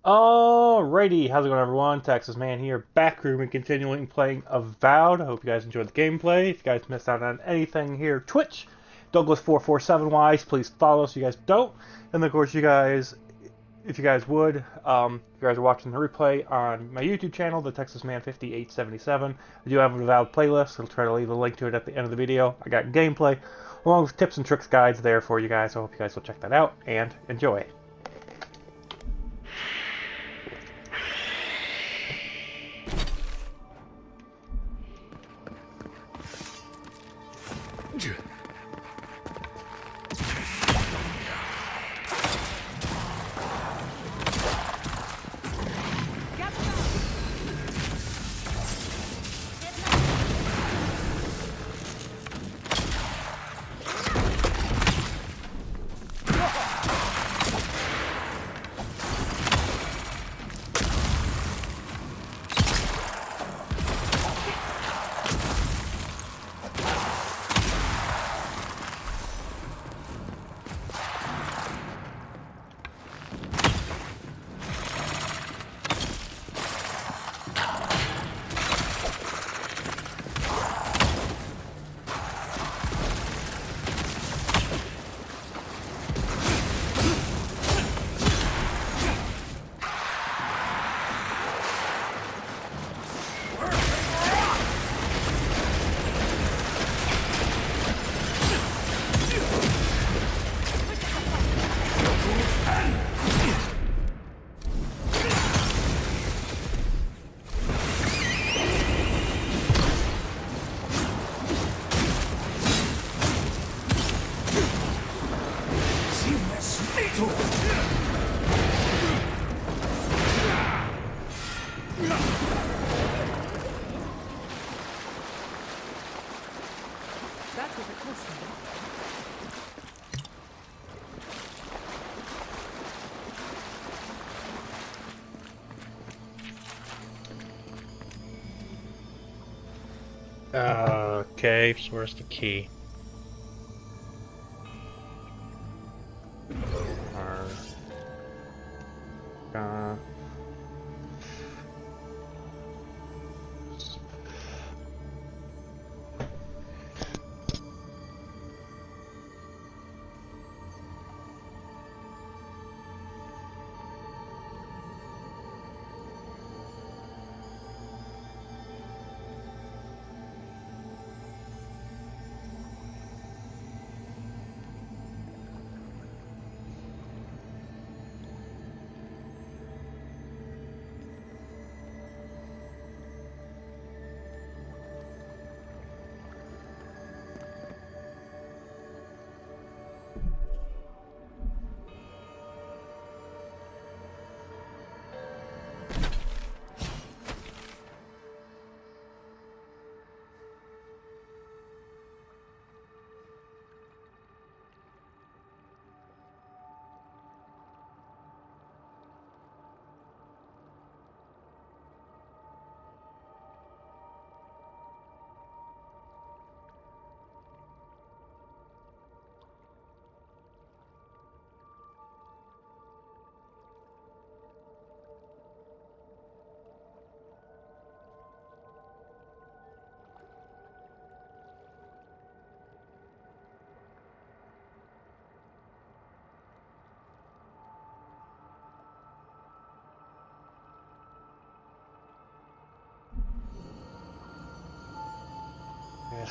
Alrighty, how's it going, everyone? Texas Man here, back room and continuing playing Avowed. I hope you guys enjoyed the gameplay. If you guys missed out on anything here, Twitch, Douglas447Wise, please follow so you guys don't. And of course, you guys, if you guys would, if you guys are watching the replay on my YouTube channel, the Texas Man 5877, I do have an Avowed playlist. I'll try to leave a link to it at the end of the video. I got gameplay along with tips and tricks guides there for you guys. I hope you guys will check that out and enjoy. That was a close one. Okay, so where's the key?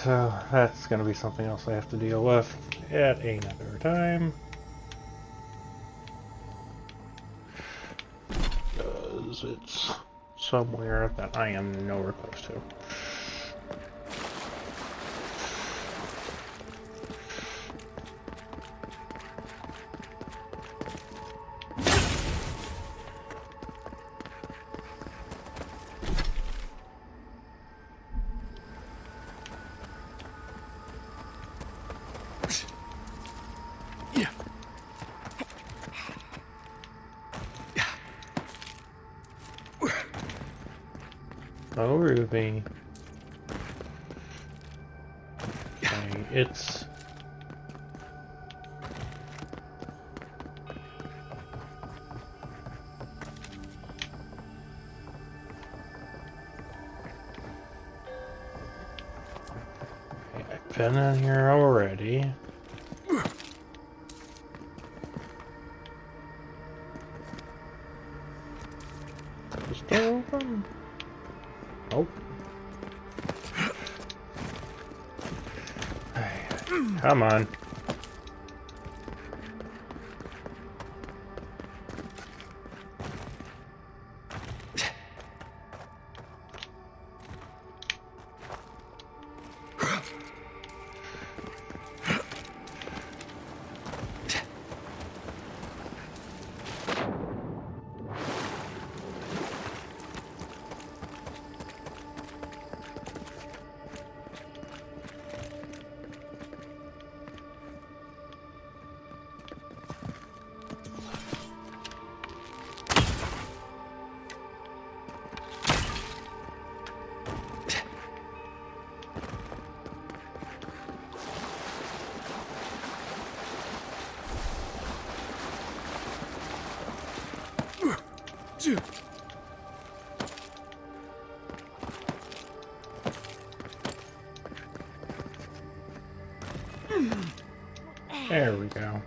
So that's going to be something else I have to deal with at another time. Because it's somewhere that I am nowhere close to. Oh, Ruby. Okay, it's... Okay, I've been in here already. Is the door open? Nope. Come on. There we go.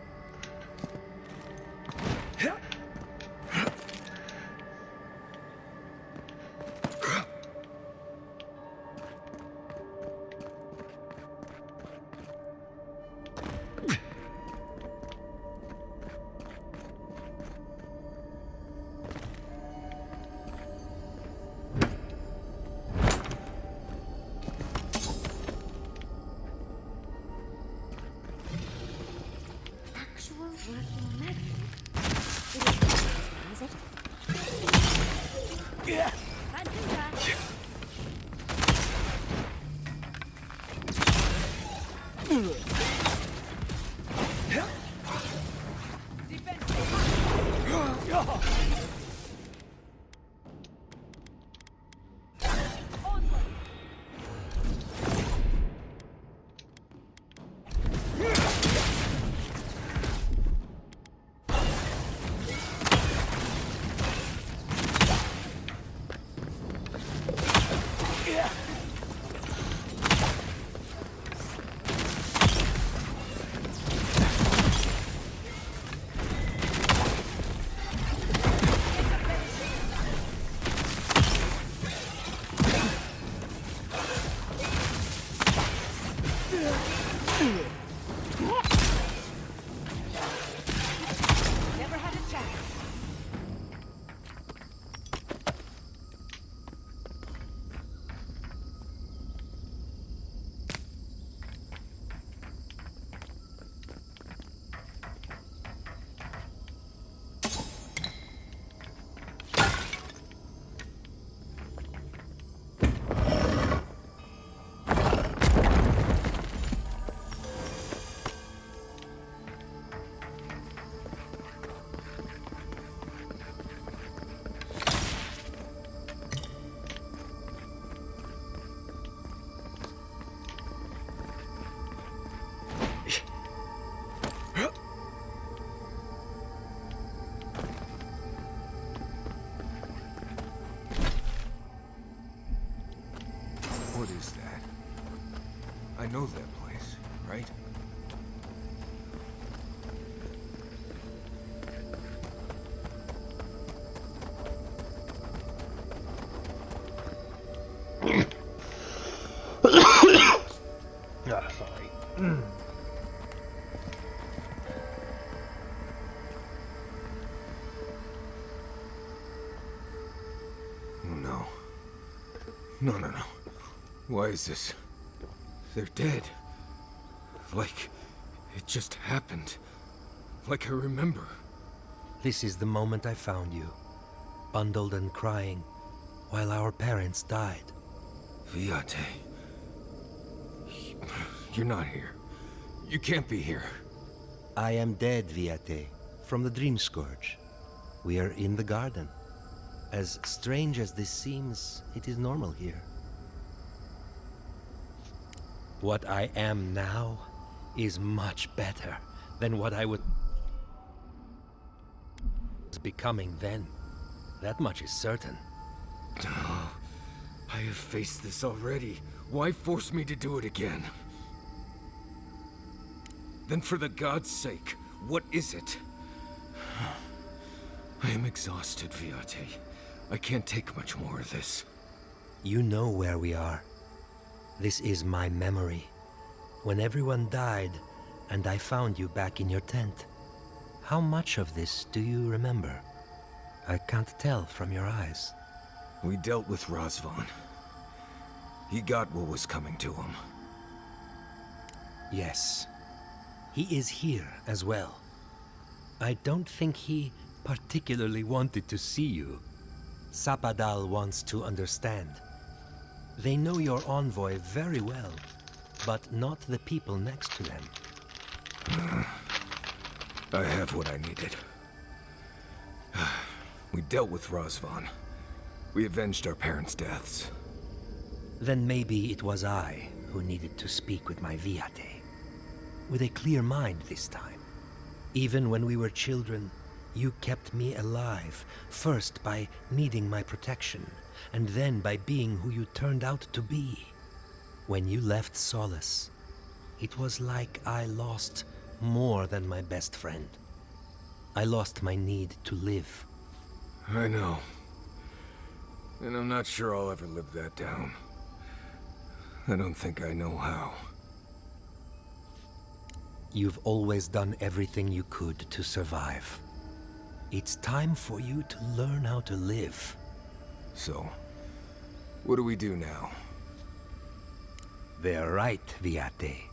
Never had a chance. What is that? I know that place, right? Ah, sorry. Oh no. No, no, no. Why is this? They're dead. Like it just happened. Like I remember. This is the moment I found you, bundled and crying, while our parents died. Viate. You're not here. You can't be here. I am dead, Viate, from the Dream Scourge. We are in the garden. As strange as this seems, it is normal here. What I am now is much better than what I was becoming then. That much is certain. I have faced this already. Why force me to do it again? Then for the god's sake, what is it? I am exhausted, Viate. I can't take much more of this. You know where we are. This is my memory. When everyone died, and I found you back in your tent. How much of this do you remember? I can't tell from your eyes. We dealt with Razvan. He got what was coming to him. Yes. He is here as well. I don't think he particularly wanted to see you. Sapadal wants to understand. They know your envoy very well, but not the people next to them. I have what I needed. We dealt with Razvan. We avenged our parents' deaths. Then maybe it was I who needed to speak with my Viate. With a clear mind this time. Even when we were children, you kept me alive, first by needing my protection, and then by being who you turned out to be. When you left Solace, it was like I lost more than my best friend. I lost my need to live. I know. And I'm not sure I'll ever live that down. I don't think I know how. You've always done everything you could to survive. It's time for you to learn how to live. So, what do we do now? They're right, Viate.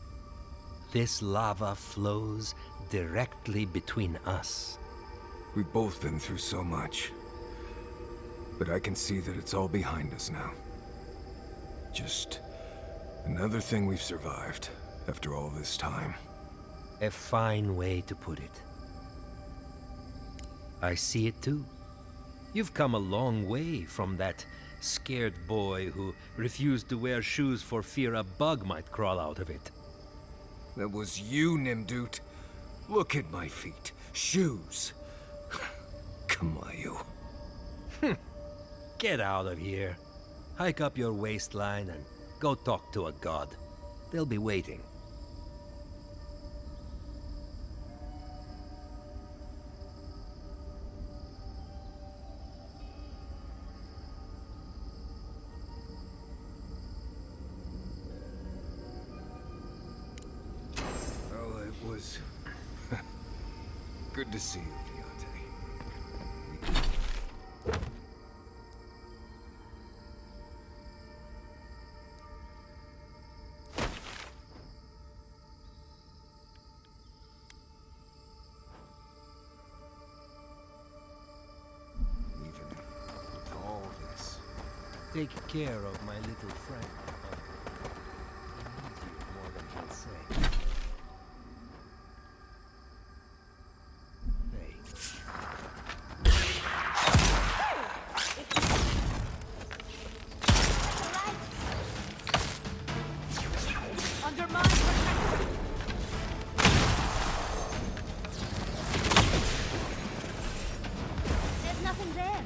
This lava flows directly between us. We've both been through so much. But I can see that it's all behind us now. Just another thing we've survived after all this time. A fine way to put it. I see it too. You've come a long way from that scared boy who refused to wear shoes for fear a bug might crawl out of it. That was you, Nimdut. Look at my feet. Shoes. Kamayu. Get out of here. Hike up your waistline and go talk to a god. They'll be waiting. Well, it was good to see you, Viate. Even with all this, Take care of my little friend. He needs you more than he'll say. Hey. Under my protection. There's nothing there.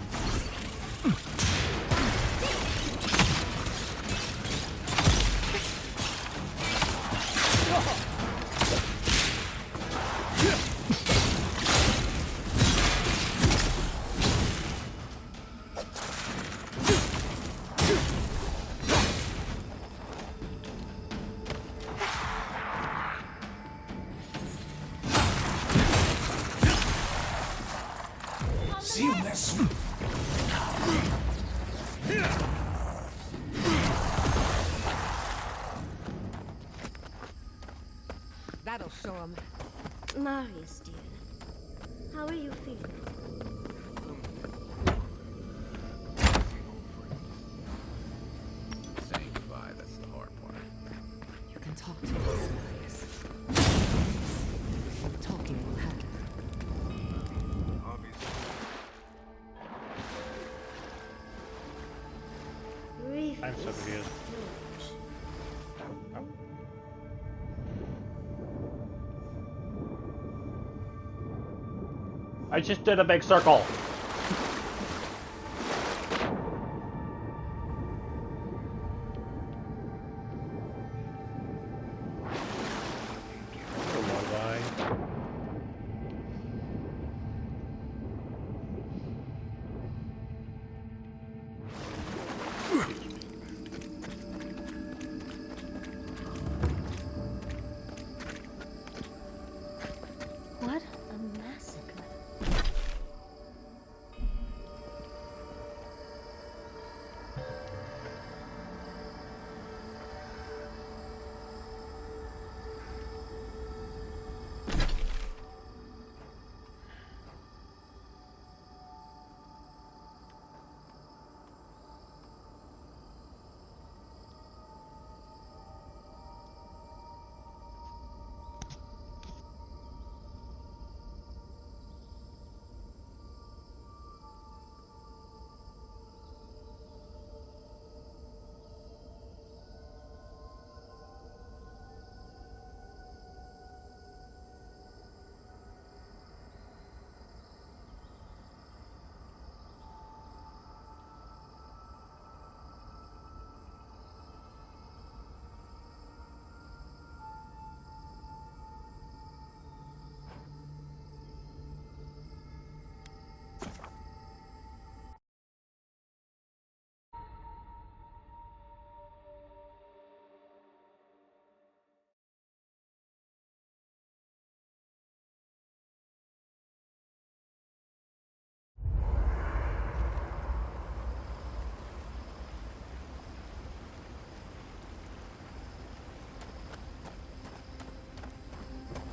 That'll show him. Marius, dear, how are you feeling? Saying goodbye, that's the hard part. You can talk to us, Marius. Talking will help. obviously. I'm so confused. Oh. I just did a big circle. What a massacre.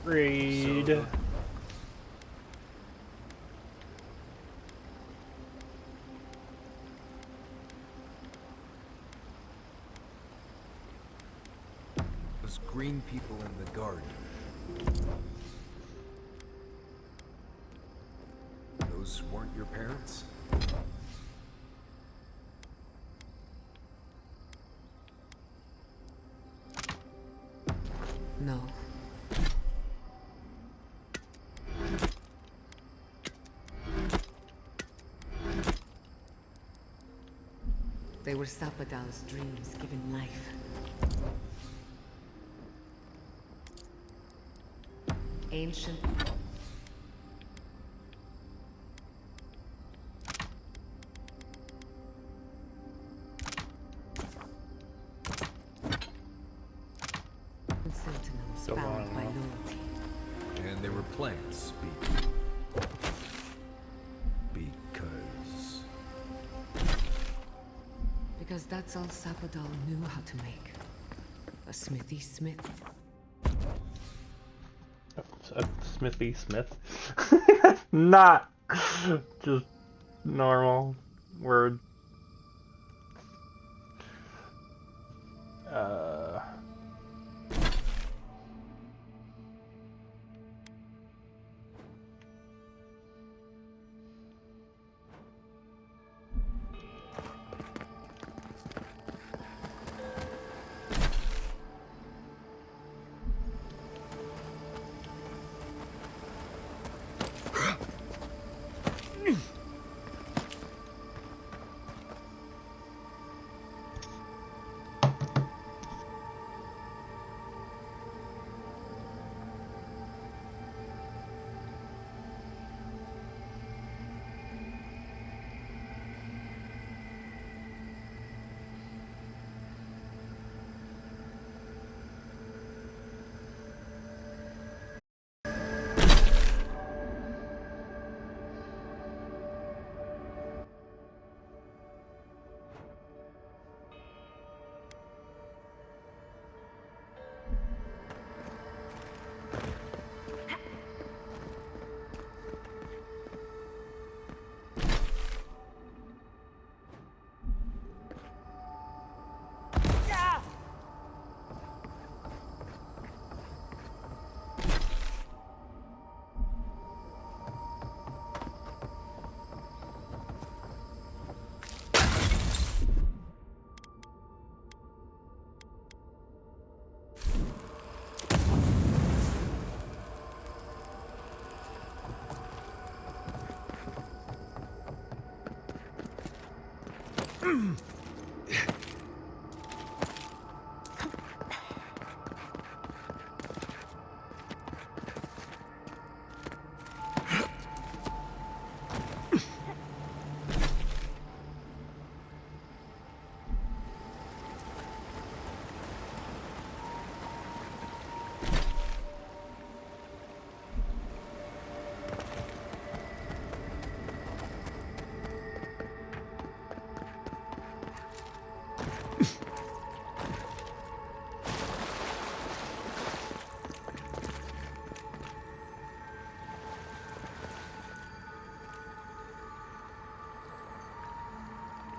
Read. Those green people in the garden. Those weren't your parents? No. They were Sapadal's dreams given life. Ancient. Sentinels Don't bound wanna by know. loyalty. And they were plants speaking. Because that's all Sapadal knew how to make. A smithy smith. A Smithy Smith. Not just normal word.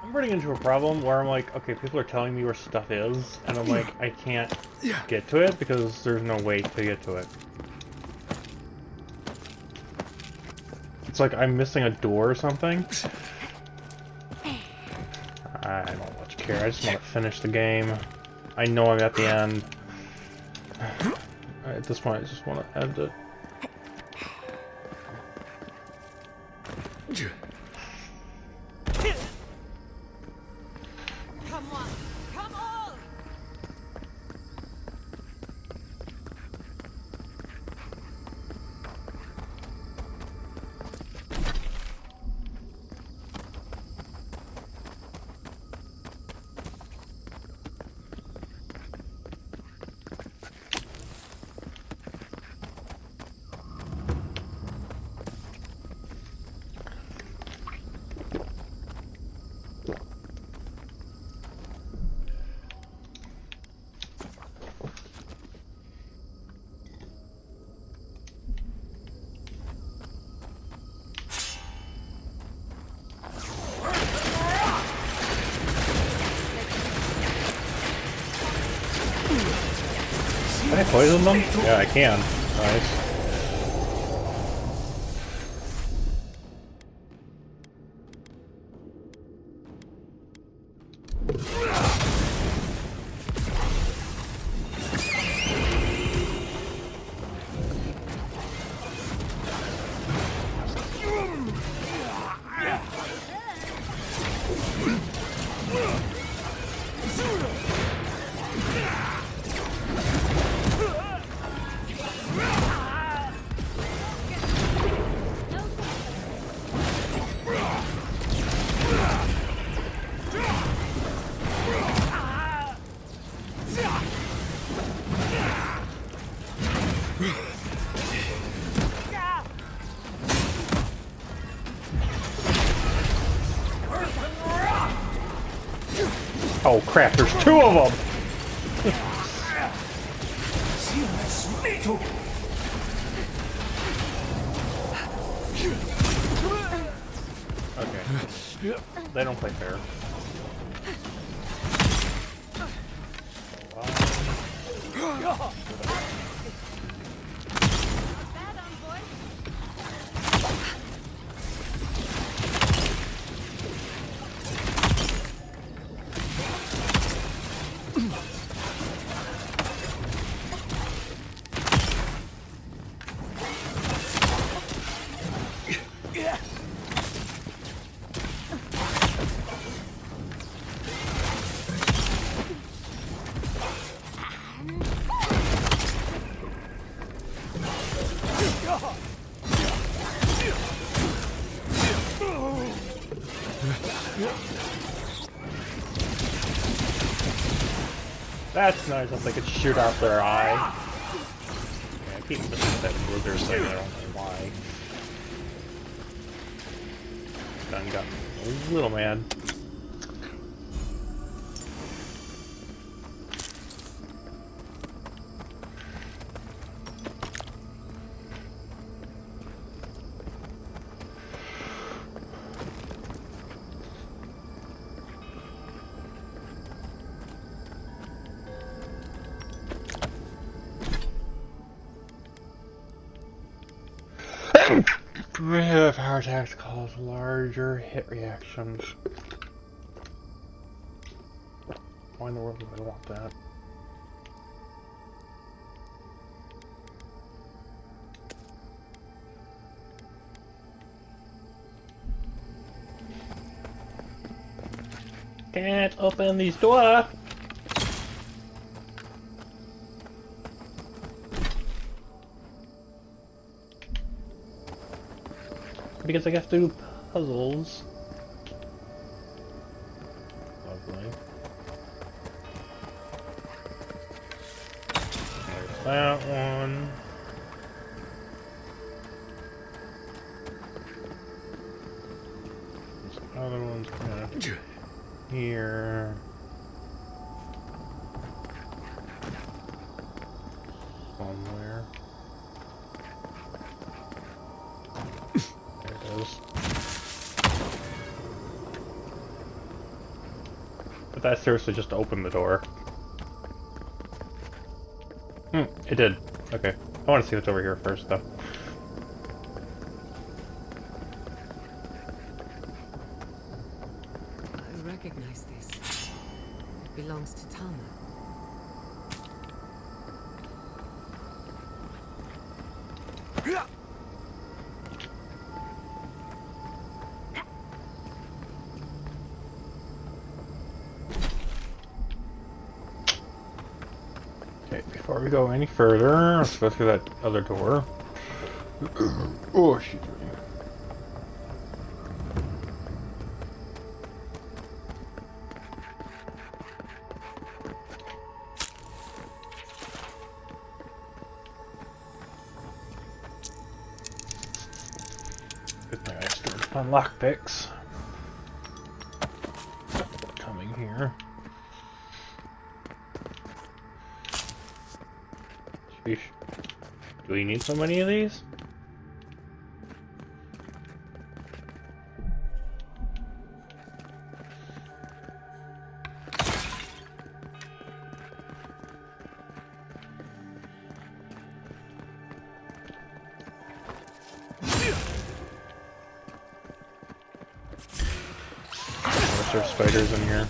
I'm running into a problem where I'm like, okay, people are telling me where stuff is, and I'm like, I can't get to it because there's no way to get to it. It's like I'm missing a door or something. I don't much care. I just want to finish the game. I know I'm at the end. At this point, I just want to end it. Come on! Come on! Can I poison them? Yeah, I can. Nice. Oh crap, there's two of them! Okay. They don't play fair. That's nice if they could shoot out their eye. Yeah, I keep missing that blizzard thing, I don't know why. Gun got a little mad. Power attacks cause larger hit reactions. Why in the world would I want that? can't open this door. Because I have to do puzzles. Lovely. There's that one. Other one's kind of here. Somewhere. There it is. But that seriously just opened the door. It did. Okay. I want to see what's over here first, though. I recognize this. It belongs to Tama. Okay, before we go any further, let's go through that other door. Oh, excuse me. Good thing I stored my lockpicks. Coming here. Do we need so many of these? There's spiders in here.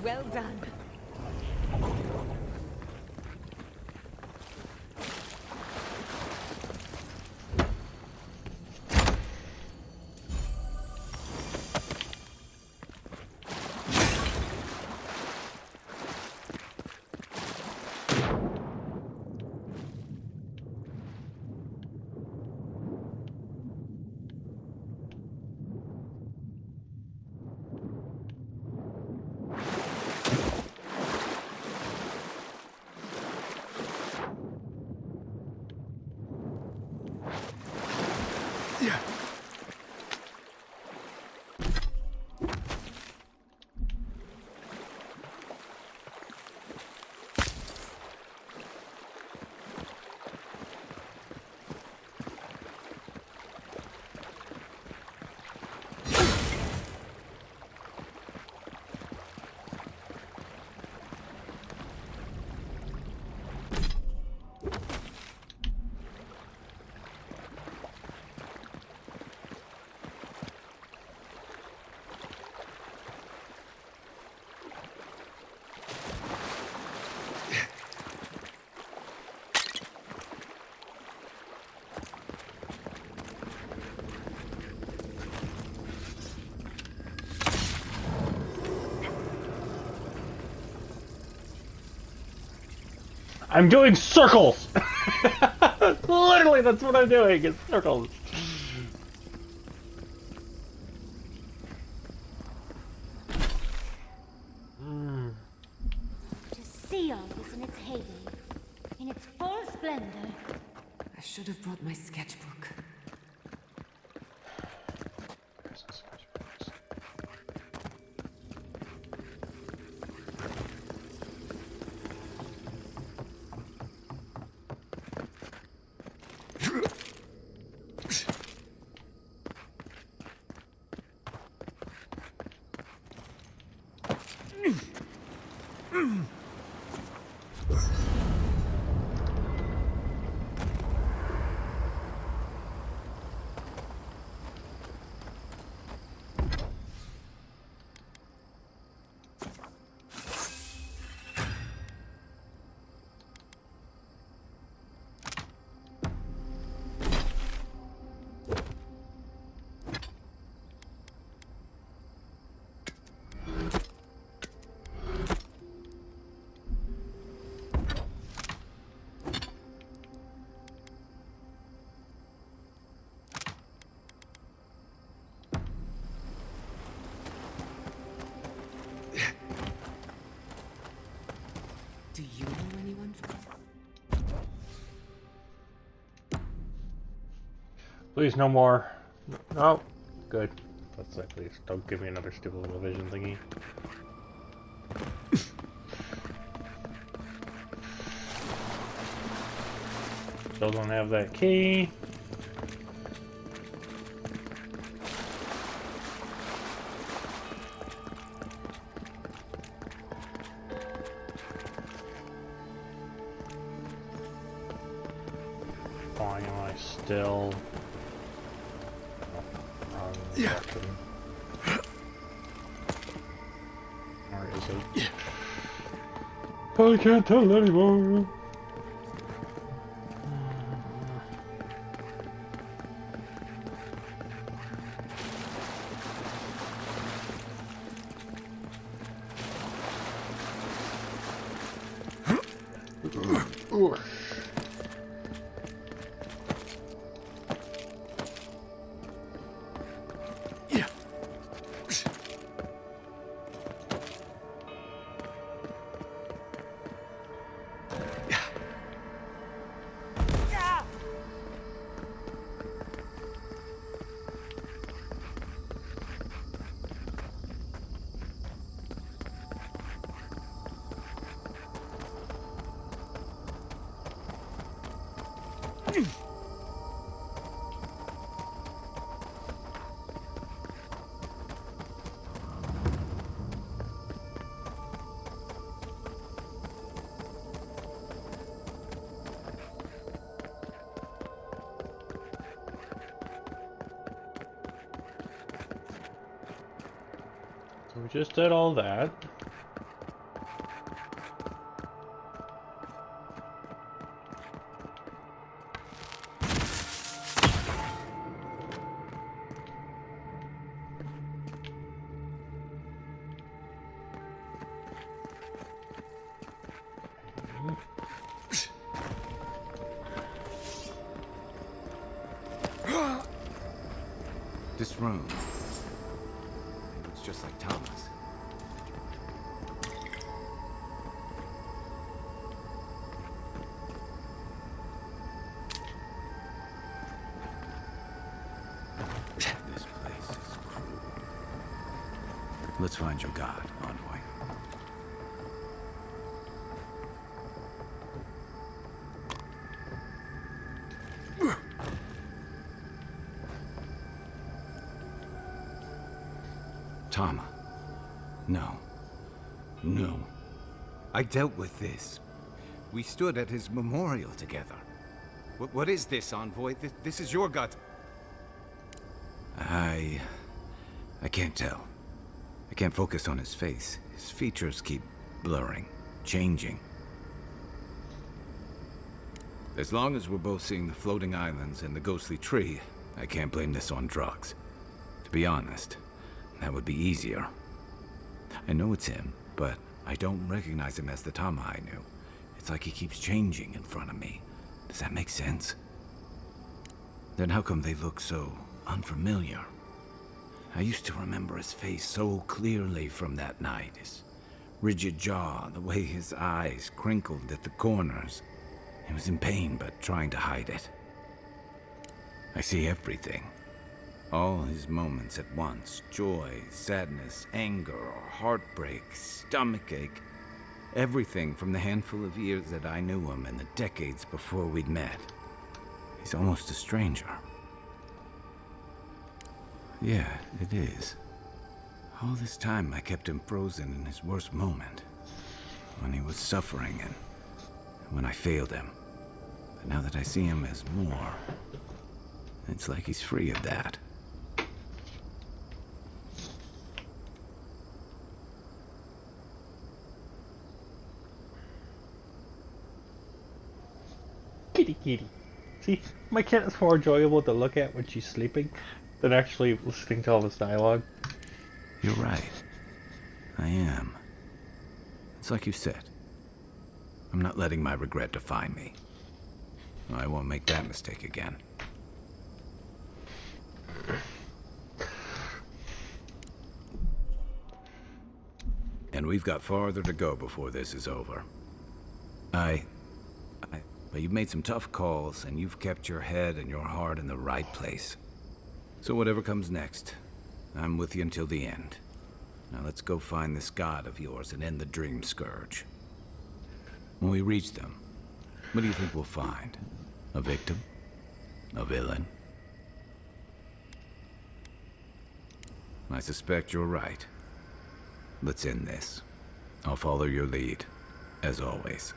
Well done. I'm doing circles! Literally, that's what I'm doing. It's circles. To see all this in its heyday, in its full splendor. I should have brought my sketchbook. Do you know anyone from... Please, no more. No. Good. Let's say, please. Don't give me another stupid little vision thingy. Still don't have that key. Why am I still... Or is it? I can't tell anymore. Ooh. So we just did all that. This room. It's just like Thomas. This place is cruel. Let's find your god, Envoy. Tama. No. No. I dealt with this. We stood at his memorial together. What is this, Envoy? This is your god. I can't tell. I can't focus on his face. His features keep blurring, changing. As long as we're both seeing the floating islands and the ghostly tree, I can't blame this on drugs. To be honest, that would be easier. I know it's him, but I don't recognize him as the Tama I knew. It's like he keeps changing in front of me. Does that make sense? Then how come they look so unfamiliar? I used to remember his face so clearly from that night. His rigid jaw, the way his eyes crinkled at the corners. He was in pain, but trying to hide it. I see everything. All his moments at once. Joy, sadness, anger, or heartbreak, stomachache. Everything from the handful of years that I knew him and the decades before we'd met. He's almost a stranger. Yeah, it is. All this time I kept him frozen in his worst moment. When he was suffering and when I failed him. But now that I see him as more, it's like he's free of that. Kitty kitty. See, my cat is more enjoyable to look at when she's sleeping than actually listening to all this dialogue. You're right. I am. It's like you said. I'm not letting my regret define me. I won't make that mistake again. And we've got farther to go before this is over. But you've made some tough calls, and you've kept your head and your heart in the right place. So whatever comes next, I'm with you until the end. Now let's go find this god of yours and end the Dream Scourge. When we reach them, what do you think we'll find? A victim? A villain? I suspect you're right. Let's end this. I'll follow your lead, as always.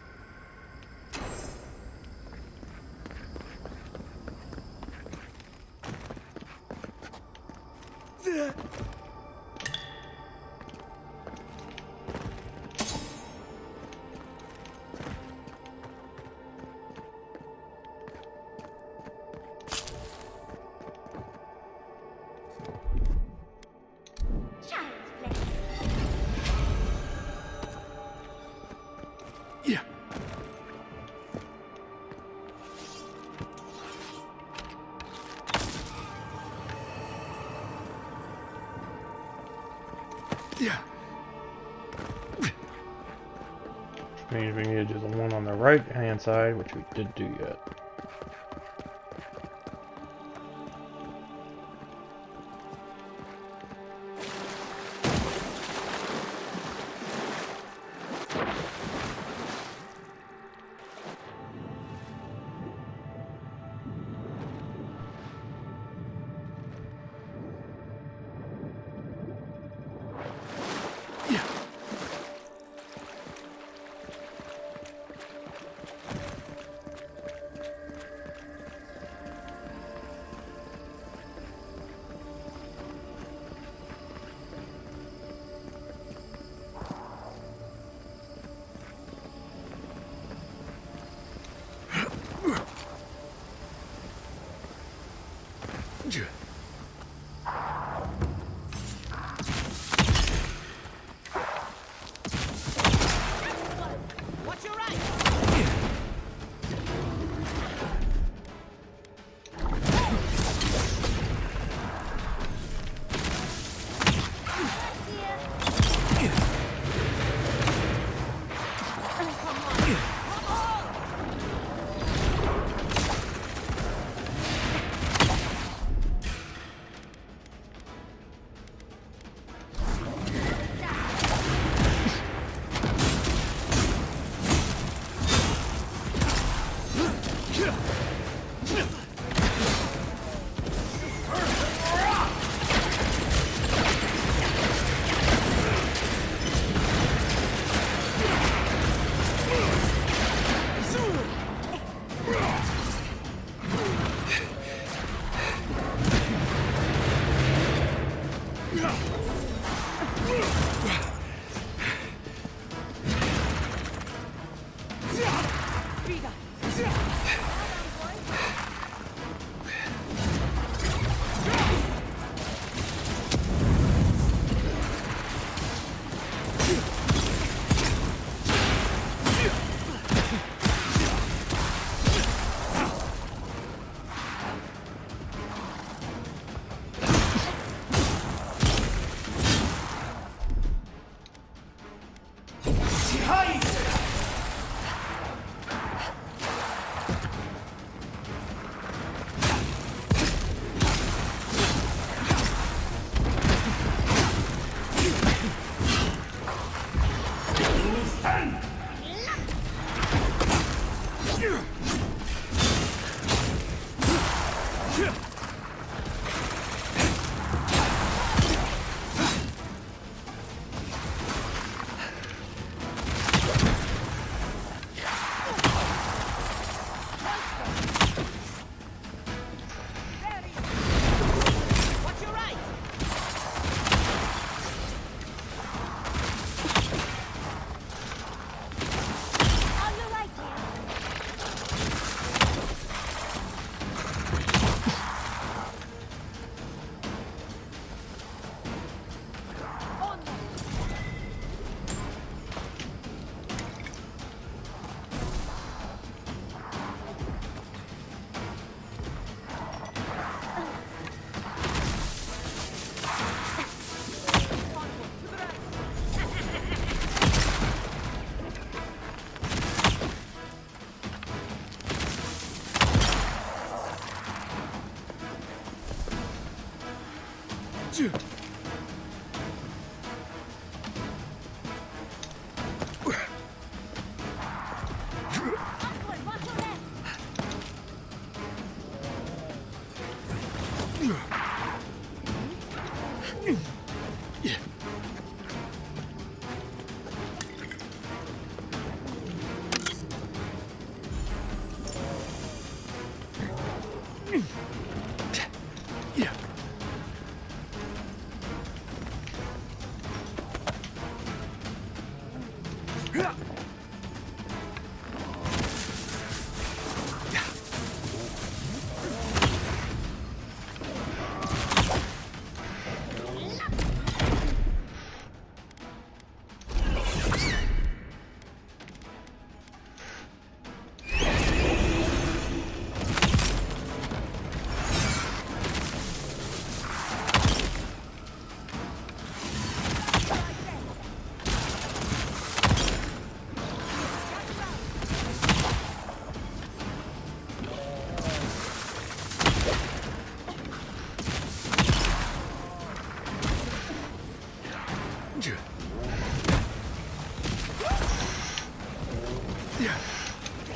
Means we need to do the one on the right hand side, which we did do yet.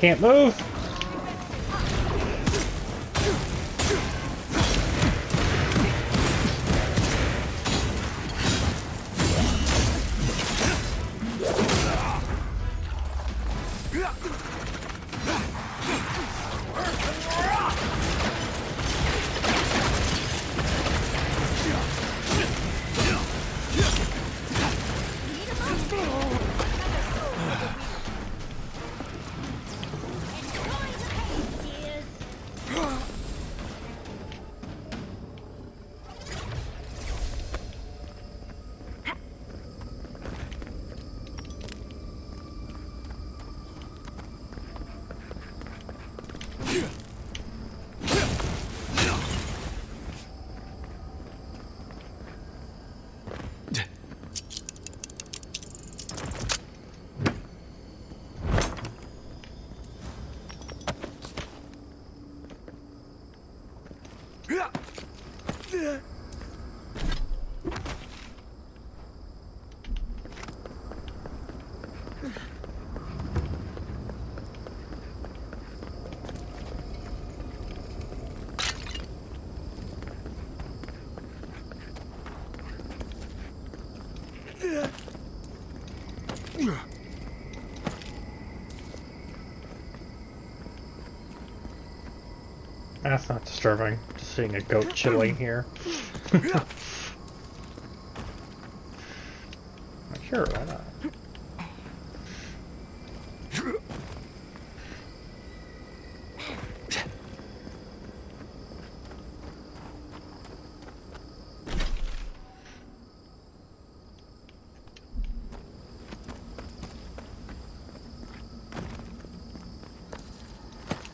Can't move. That's not disturbing. Just seeing a goat chilling here. Sure, why not?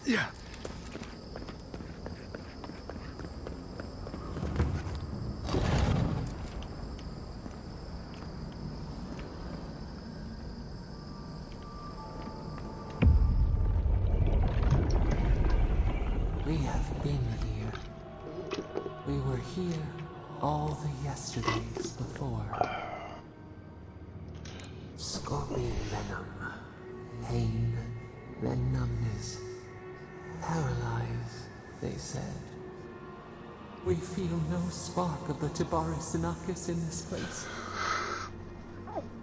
Yeah. We have been here. We were here all the yesterdays before. Scorpion venom, pain, then numbness, paralyze, they said. We feel no spark of the Tibaris Inachus in this place.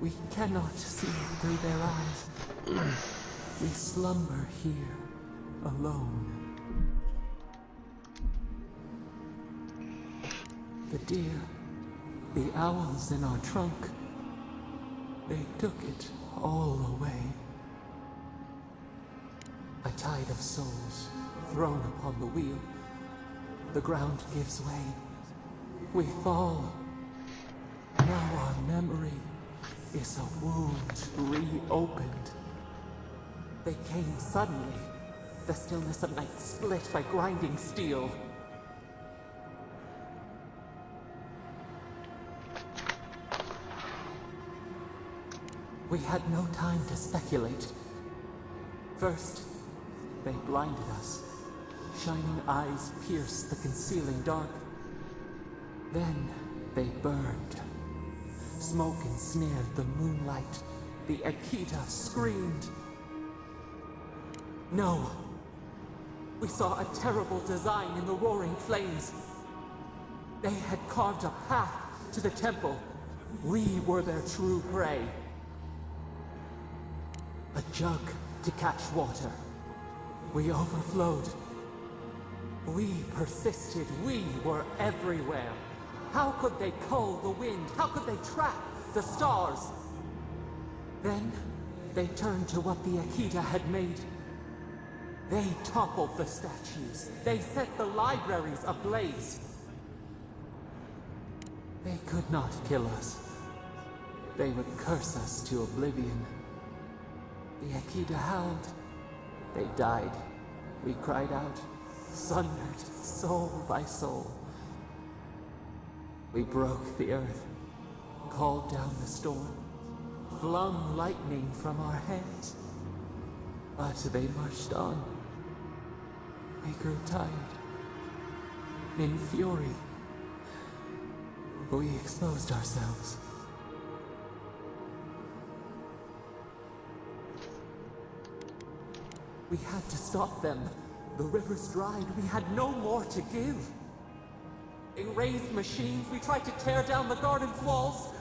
We cannot see through their eyes. We slumber here, alone. The deer, the owls in our trunk, they took it all away. A tide of souls thrown upon the wheel. The ground gives way. We fall. Now our memory is a wound reopened. They came suddenly. The stillness of night split by grinding steel. We had no time to speculate. First, they blinded us. Shining eyes pierced the concealing dark. Then they burned. Smoke ensnared the moonlight. The Akita screamed. No! We saw a terrible design in the roaring flames. They had carved a path to the temple. We were their true prey. A jug to catch water. We overflowed. We persisted. We were everywhere. How could they cull the wind? How could they trap the stars? Then they turned to what the Akita had made. They toppled the statues. They set the libraries ablaze. They could not kill us. They would curse us to oblivion. The Akita howled. They died. We cried out, sundered soul by soul. We broke the earth, called down the storm, flung lightning from our hands. But they marched on. We grew tired. In fury, we exposed ourselves. We had to stop them. The rivers dried. We had no more to give. They raised machines. We tried to tear down the garden's walls.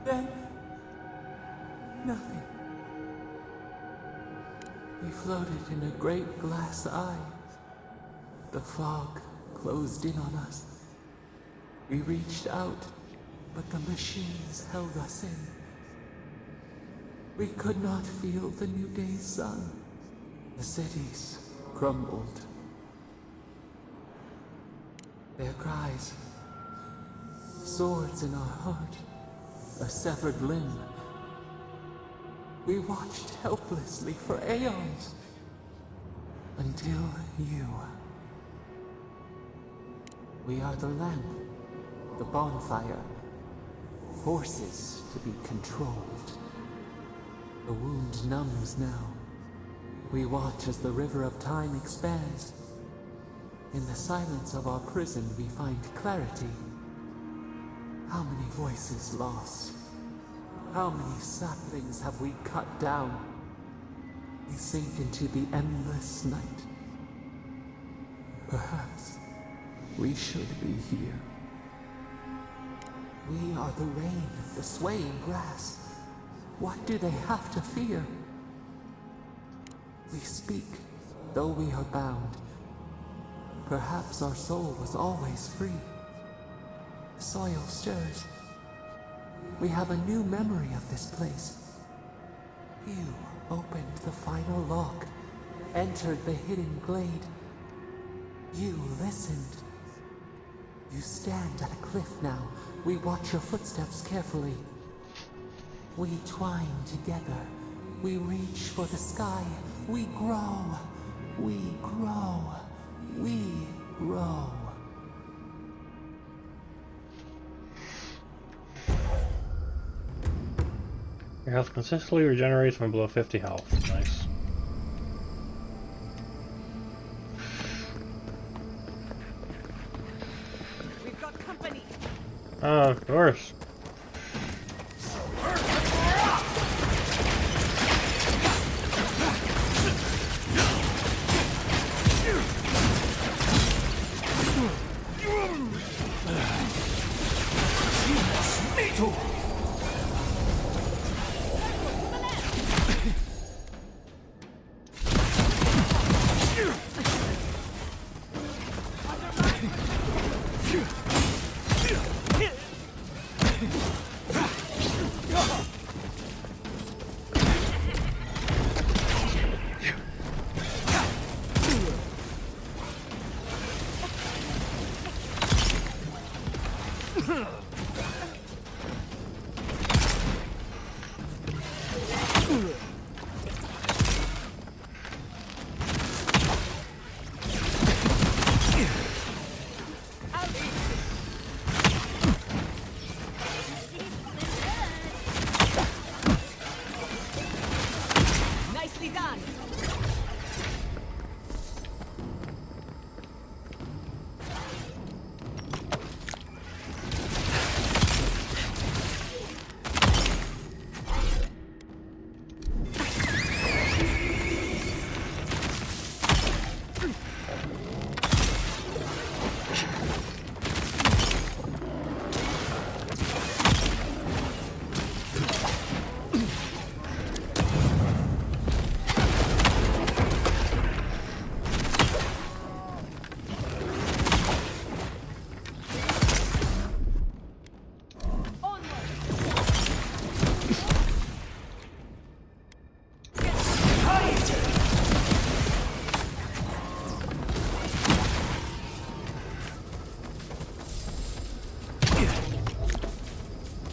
Then, nothing. We floated in a great glass eye. The fog closed in on us. We reached out, but the machines held us in. We could not feel the new day's sun. The cities crumbled. Their cries, swords in our heart, a severed limb. We watched helplessly for aeons, until you. We are the lamp, the bonfire, forces to be controlled. The wound numbs now. We watch as the river of time expands. In the silence of our prison, we find clarity. How many voices lost? How many saplings have we cut down? We sink into the endless night. Perhaps we should be here. We are the rain, the swaying grass. What do they have to fear? We speak, though we are bound. Perhaps our soul was always free. The soil stirs. We have a new memory of this place. You opened the final lock, entered the hidden glade. You listened. You stand at a cliff now. We watch your footsteps carefully. We twine together. We reach for the sky. We grow. We grow. We grow. Your health consistently regenerates when below 50 health. Nice. We've got company. Of course. Nicely done.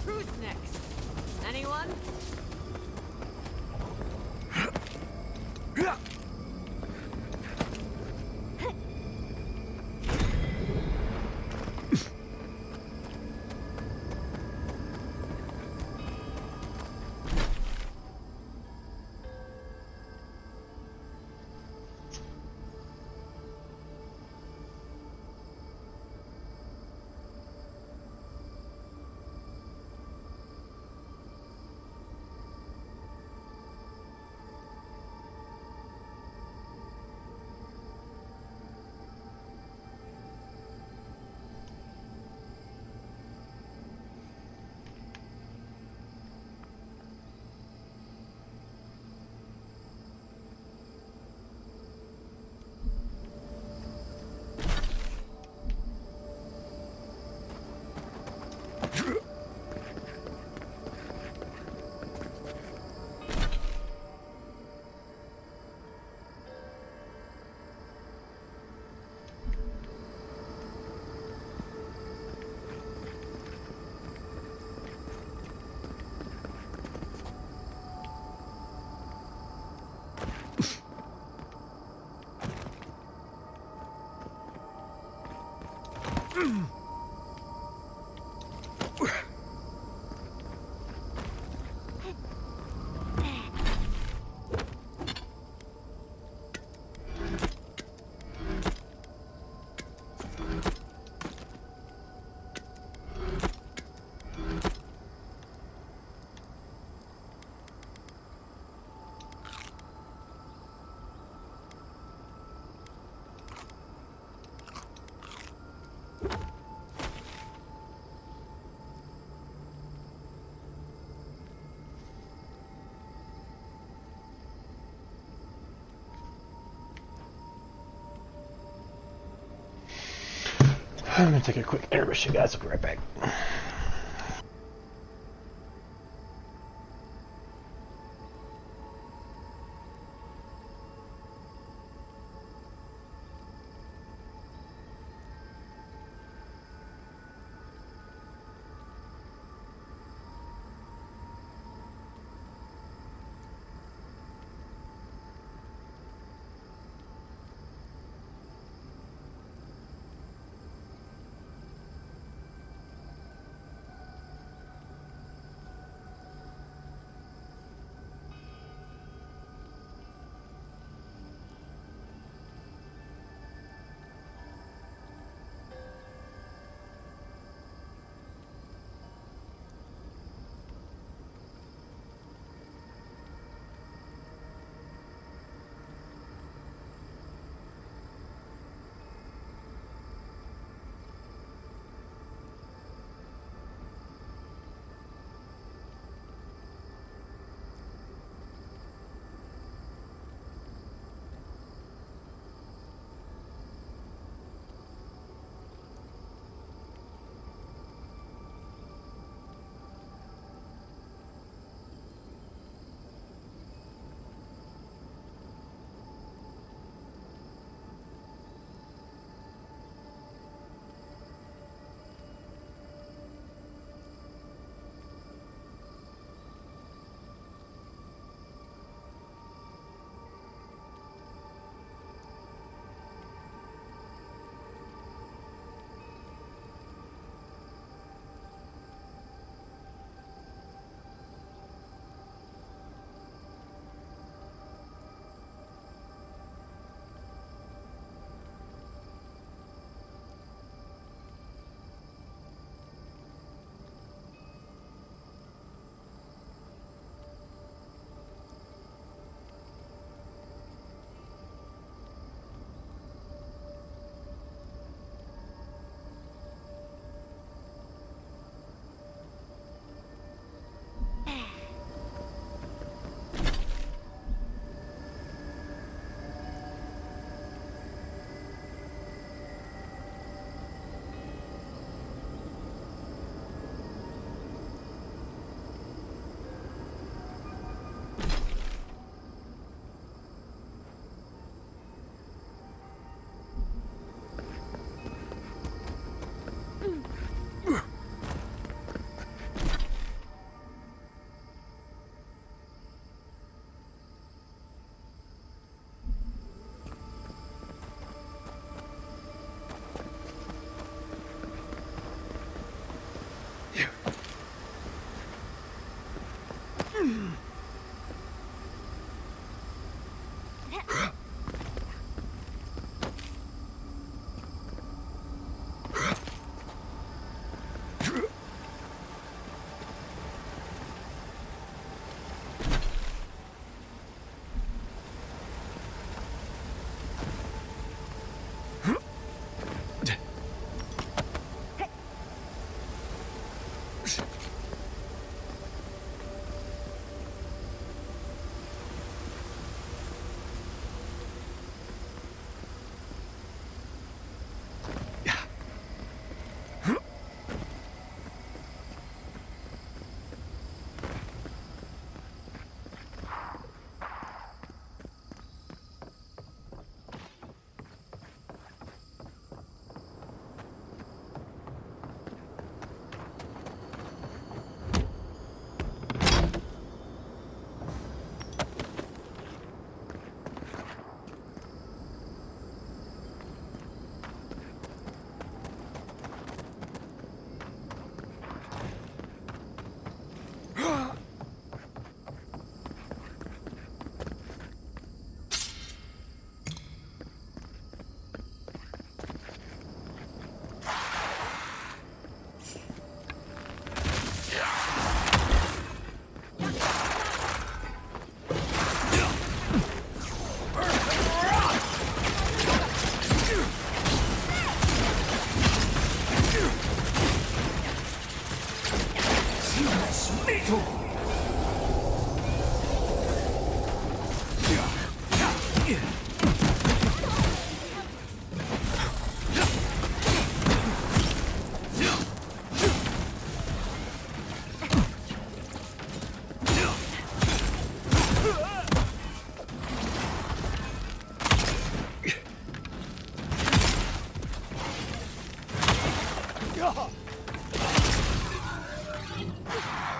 Who's next? Anyone? I'm gonna take a quick intermission, guys. I'll be right back.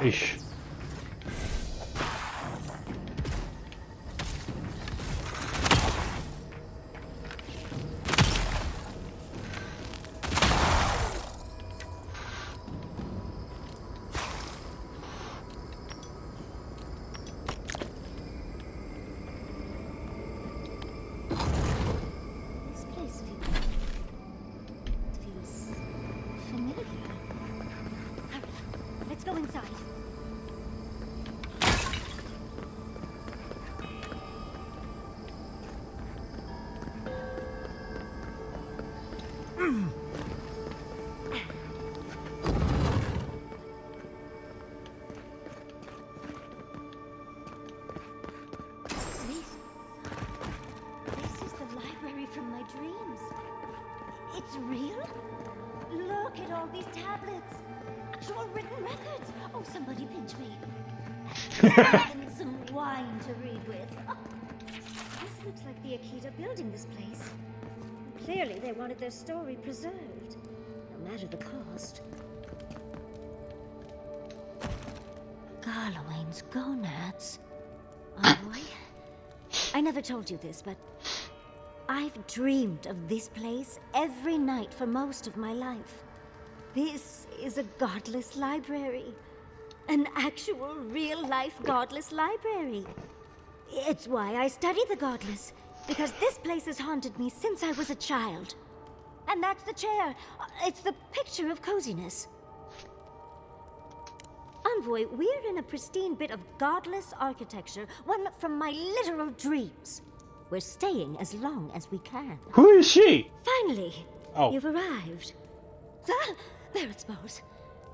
Ish. This place feels familiar. Hurry, let's go inside. This is the library from my dreams. It's real? Look at all these tablets. Actual written records. Oh, somebody pinch me. And some wine to read with. Oh, this looks like the Akita building this place. Clearly they wanted their story preserved. No matter the cost. Garlowain's gonads. Oh boy. I never told you this, but I've dreamed of this place every night for most of my life. This is a godless library. An actual, real-life godless library. It's why I study the godless, because this place has haunted me since I was a child. And that's the chair. It's the picture of coziness. Envoy, we're in a pristine bit of godless architecture, one from my literal dreams. We're staying as long as we can. Who is she? Finally, Oh. you've arrived. Ah, there it smells.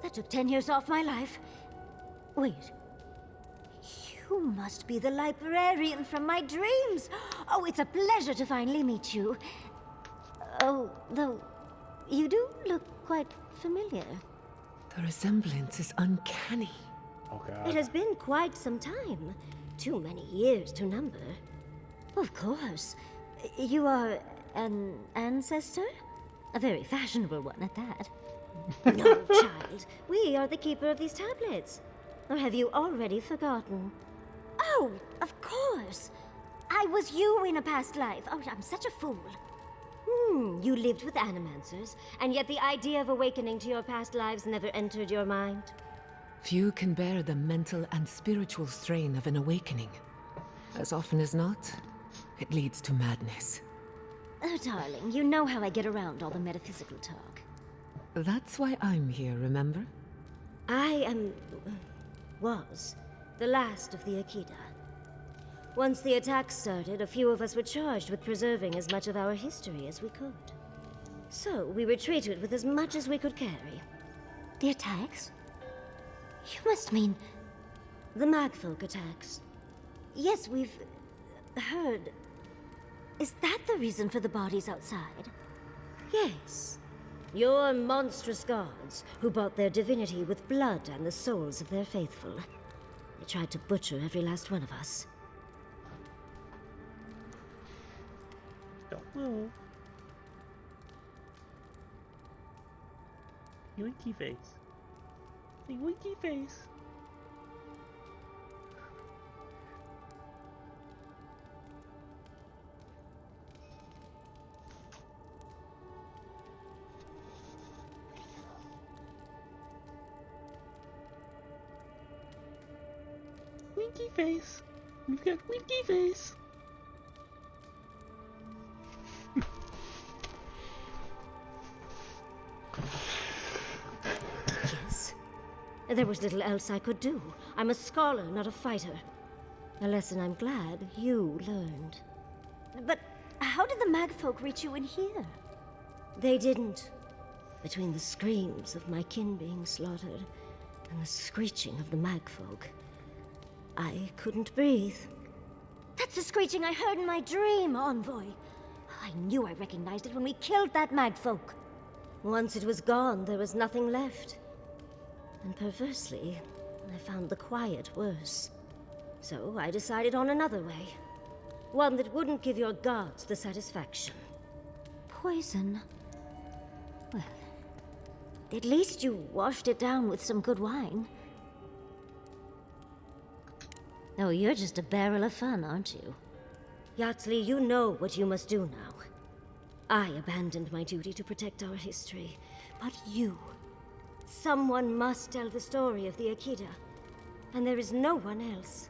That took 10 years off my life. Wait. You must be the librarian from my dreams. Oh, it's a pleasure to finally meet you. Oh, though, you do look quite familiar. The resemblance is uncanny. Oh It god. has been quite some time. Too many years to number. Of course. You are an ancestor? A very fashionable one at that. No, child. We are the keeper of these tablets. Or have you already forgotten? Oh, of course. I was you in a past life. Oh, I'm such a fool. You lived with animancers, and yet the idea of awakening to your past lives never entered your mind? Few can bear the mental and spiritual strain of an awakening. As often as not, it leads to madness. Oh, darling, you know how I get around all the metaphysical talk. That's why I'm here, remember? Was the last of the Akita. Once the attack started, a few of us were charged with preserving as much of our history as we could. So we retreated with as much as we could carry. The attacks? You must mean the Magfolk attacks. Yes, we've heard. Is that the reason for the bodies outside? Yes. Your monstrous gods, who bought their divinity with blood and the souls of their faithful. They tried to butcher every last one of us. Don't move. You winky face. The winky face. Winky face. We've got winky face. Yes. There was little else I could do. I'm a scholar, not a fighter. A lesson I'm glad you learned. But how did the Magfolk reach you in here? They didn't. Between the screams of my kin being slaughtered and the screeching of the Magfolk, I couldn't breathe. That's the screeching I heard in my dream, Envoy. I knew I recognized it when we killed that Magfolk. Once it was gone, there was nothing left. And perversely, I found the quiet worse. So I decided on another way. One that wouldn't give your gods the satisfaction. Poison? Well, at least you washed it down with some good wine. Oh, you're just a barrel of fun, aren't you? Yatsley, you know what you must do now. I abandoned my duty to protect our history, but you... Someone must tell the story of the Akita, and there is no one else.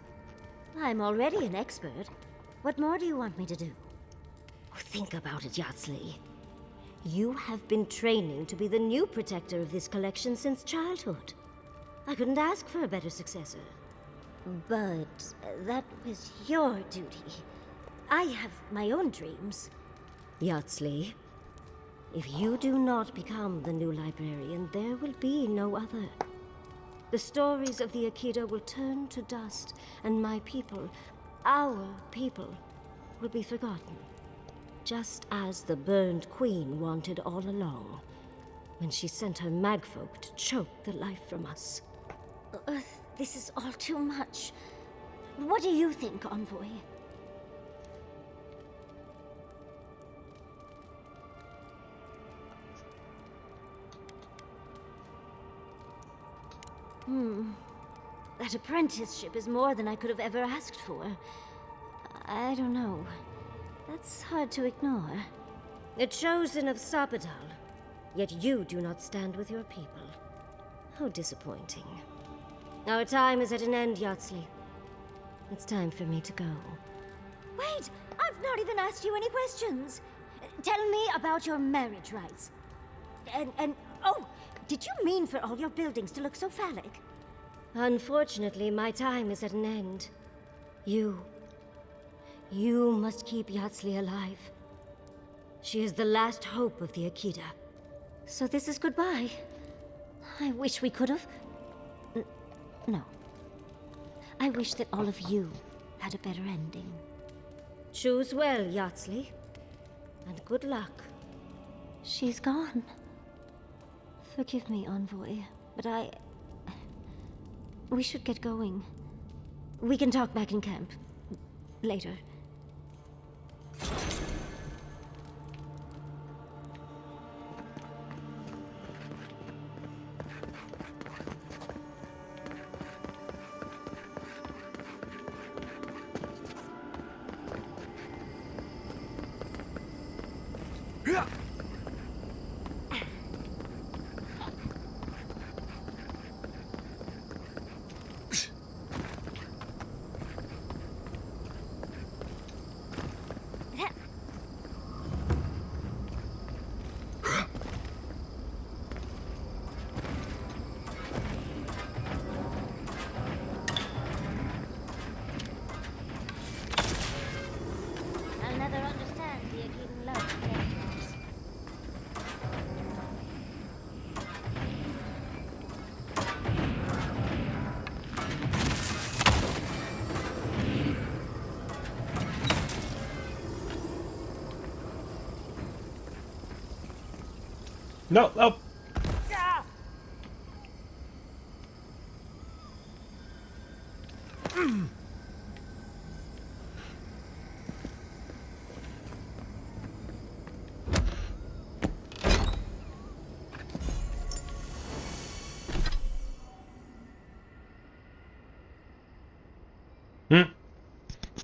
I'm already an expert. What more do you want me to do? Think about it, Yatsley. You have been training to be the new protector of this collection since childhood. I couldn't ask for a better successor. But that was your duty. I have my own dreams. Yatsley, if you do not become the new librarian, there will be no other. The stories of the Akita will turn to dust, and my people, our people, will be forgotten. Just as the burned queen wanted all along, when she sent her magfolk to choke the life from us. This is all too much. What do you think, Envoy? That apprenticeship is more than I could have ever asked for. I don't know. That's hard to ignore. A chosen of Sapadal, yet you do not stand with your people. How disappointing. Our time is at an end, Yatsley. It's time for me to go. Wait! I've not even asked you any questions! Tell me about your marriage rights. Oh, did you mean for all your buildings to look so phallic? Unfortunately, my time is at an end. You must keep Yatsley alive. She is the last hope of the Akita. So this is goodbye. I wish we could have... No. I wish that all of you had a better ending. Choose well, Yatsley. And good luck. She's gone. Forgive me, Envoy, but we should get going. We can talk back in camp. Later. No, no.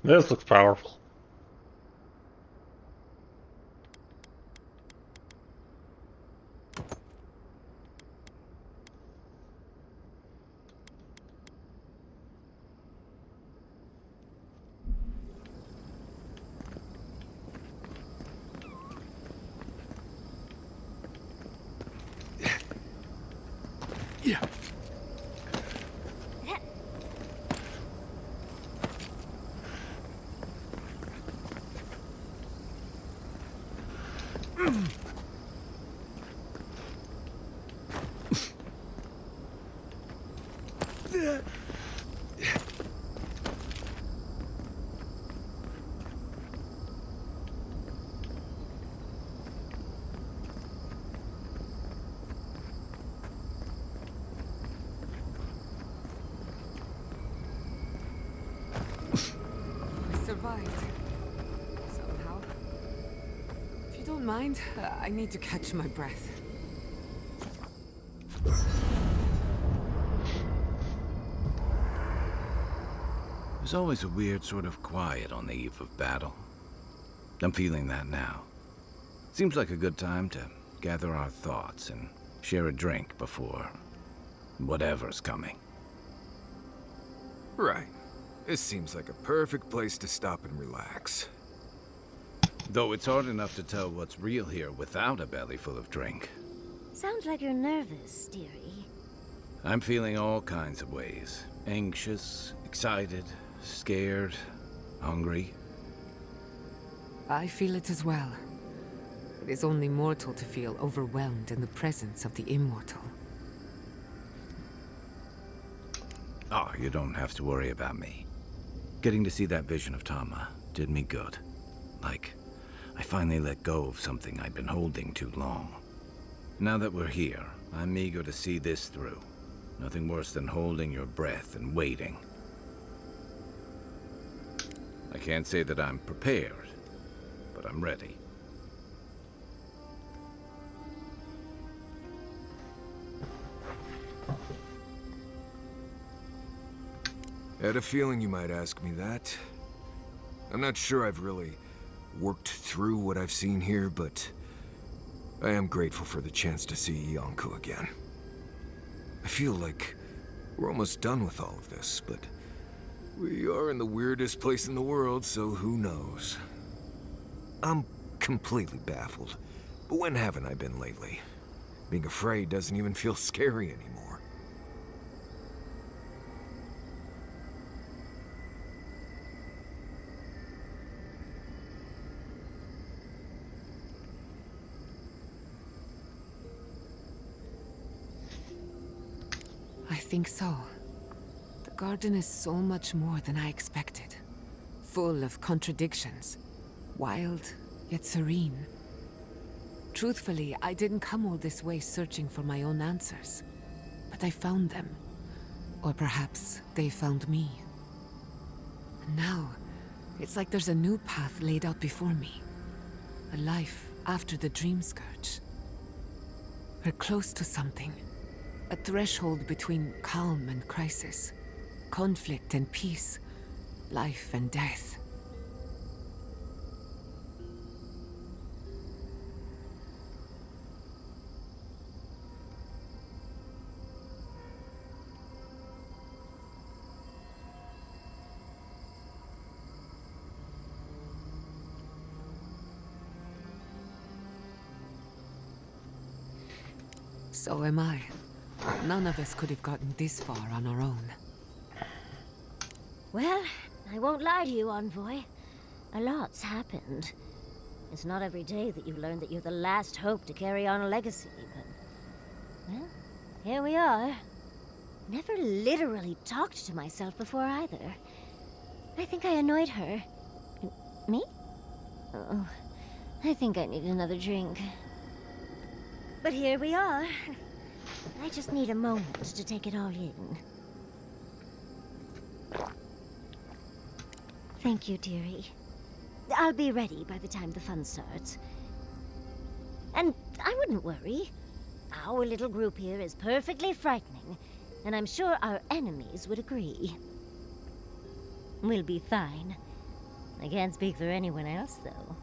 This looks powerful. Yeah. Survived. Somehow. If you don't mind, I need to catch my breath. There's always a weird sort of quiet on the eve of battle. I'm feeling that now. Seems like a good time to gather our thoughts and share a drink before whatever's coming. Right. This seems like a perfect place to stop and relax. Though it's hard enough to tell what's real here without a belly full of drink. Sounds like you're nervous, dearie. I'm feeling all kinds of ways. Anxious, excited, scared, hungry. I feel it as well. It is only mortal to feel overwhelmed in the presence of the immortal. Oh, you don't have to worry about me. Getting to see that vision of Tama did me good. Like, I finally let go of something I'd been holding too long. Now that we're here, I'm eager to see this through. Nothing worse than holding your breath and waiting. I can't say that I'm prepared, but I'm ready. I had a feeling you might ask me that. I'm not sure I've really worked through what I've seen here, but I am grateful for the chance to see Yonko again. I feel like we're almost done with all of this, but we are in the weirdest place in the world, so who knows? I'm completely baffled, but when haven't I been lately? Being afraid doesn't even feel scary anymore. I think so. The garden is so much more than I expected. Full of contradictions. Wild, yet serene. Truthfully, I didn't come all this way searching for my own answers. But I found them. Or perhaps they found me. And now, it's like there's a new path laid out before me. A life after the dream scourge. We're close to something. A threshold between calm and crisis, conflict and peace, life and death. So am I. None of us could have gotten this far on our own. Well, I won't lie to you, Envoy. A lot's happened. It's not every day that you learn that you're the last hope to carry on a legacy, but... well, here we are. Never literally talked to myself before either. I think I annoyed her. Me? Oh, I think I need another drink. But here we are. I just need a moment to take it all in. Thank you, dearie. I'll be ready by the time the fun starts. And I wouldn't worry. Our little group here is perfectly frightening, and I'm sure our enemies would agree. We'll be fine. I can't speak for anyone else, though.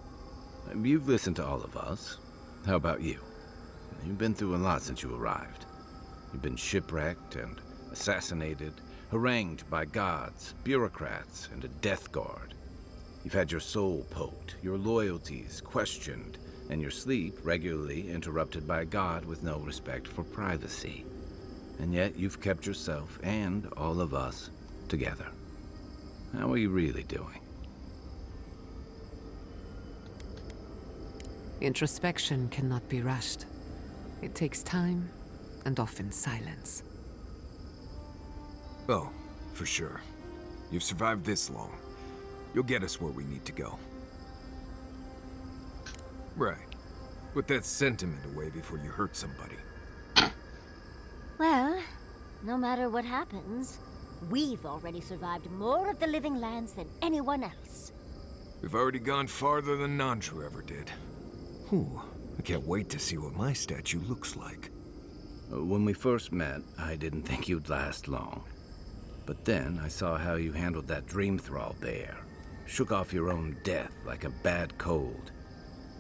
You've listened to all of us. How about you? You've been through a lot since you arrived. You've been shipwrecked and assassinated, harangued by gods, bureaucrats, and a death guard. You've had your soul poked, your loyalties questioned, and your sleep regularly interrupted by a god with no respect for privacy. And yet you've kept yourself and all of us together. How are you really doing? Introspection cannot be rushed. It takes time and often silence. Oh, for sure. You've survived this long. You'll get us where we need to go. Right. Put that sentiment away before you hurt somebody. Well, no matter what happens, we've already survived more of the living lands than anyone else. We've already gone farther than Nandru ever did. Whew. I can't wait to see what my statue looks like. When we first met, I didn't think you'd last long. But then I saw how you handled that dream thrall there. Shook off your own death like a bad cold.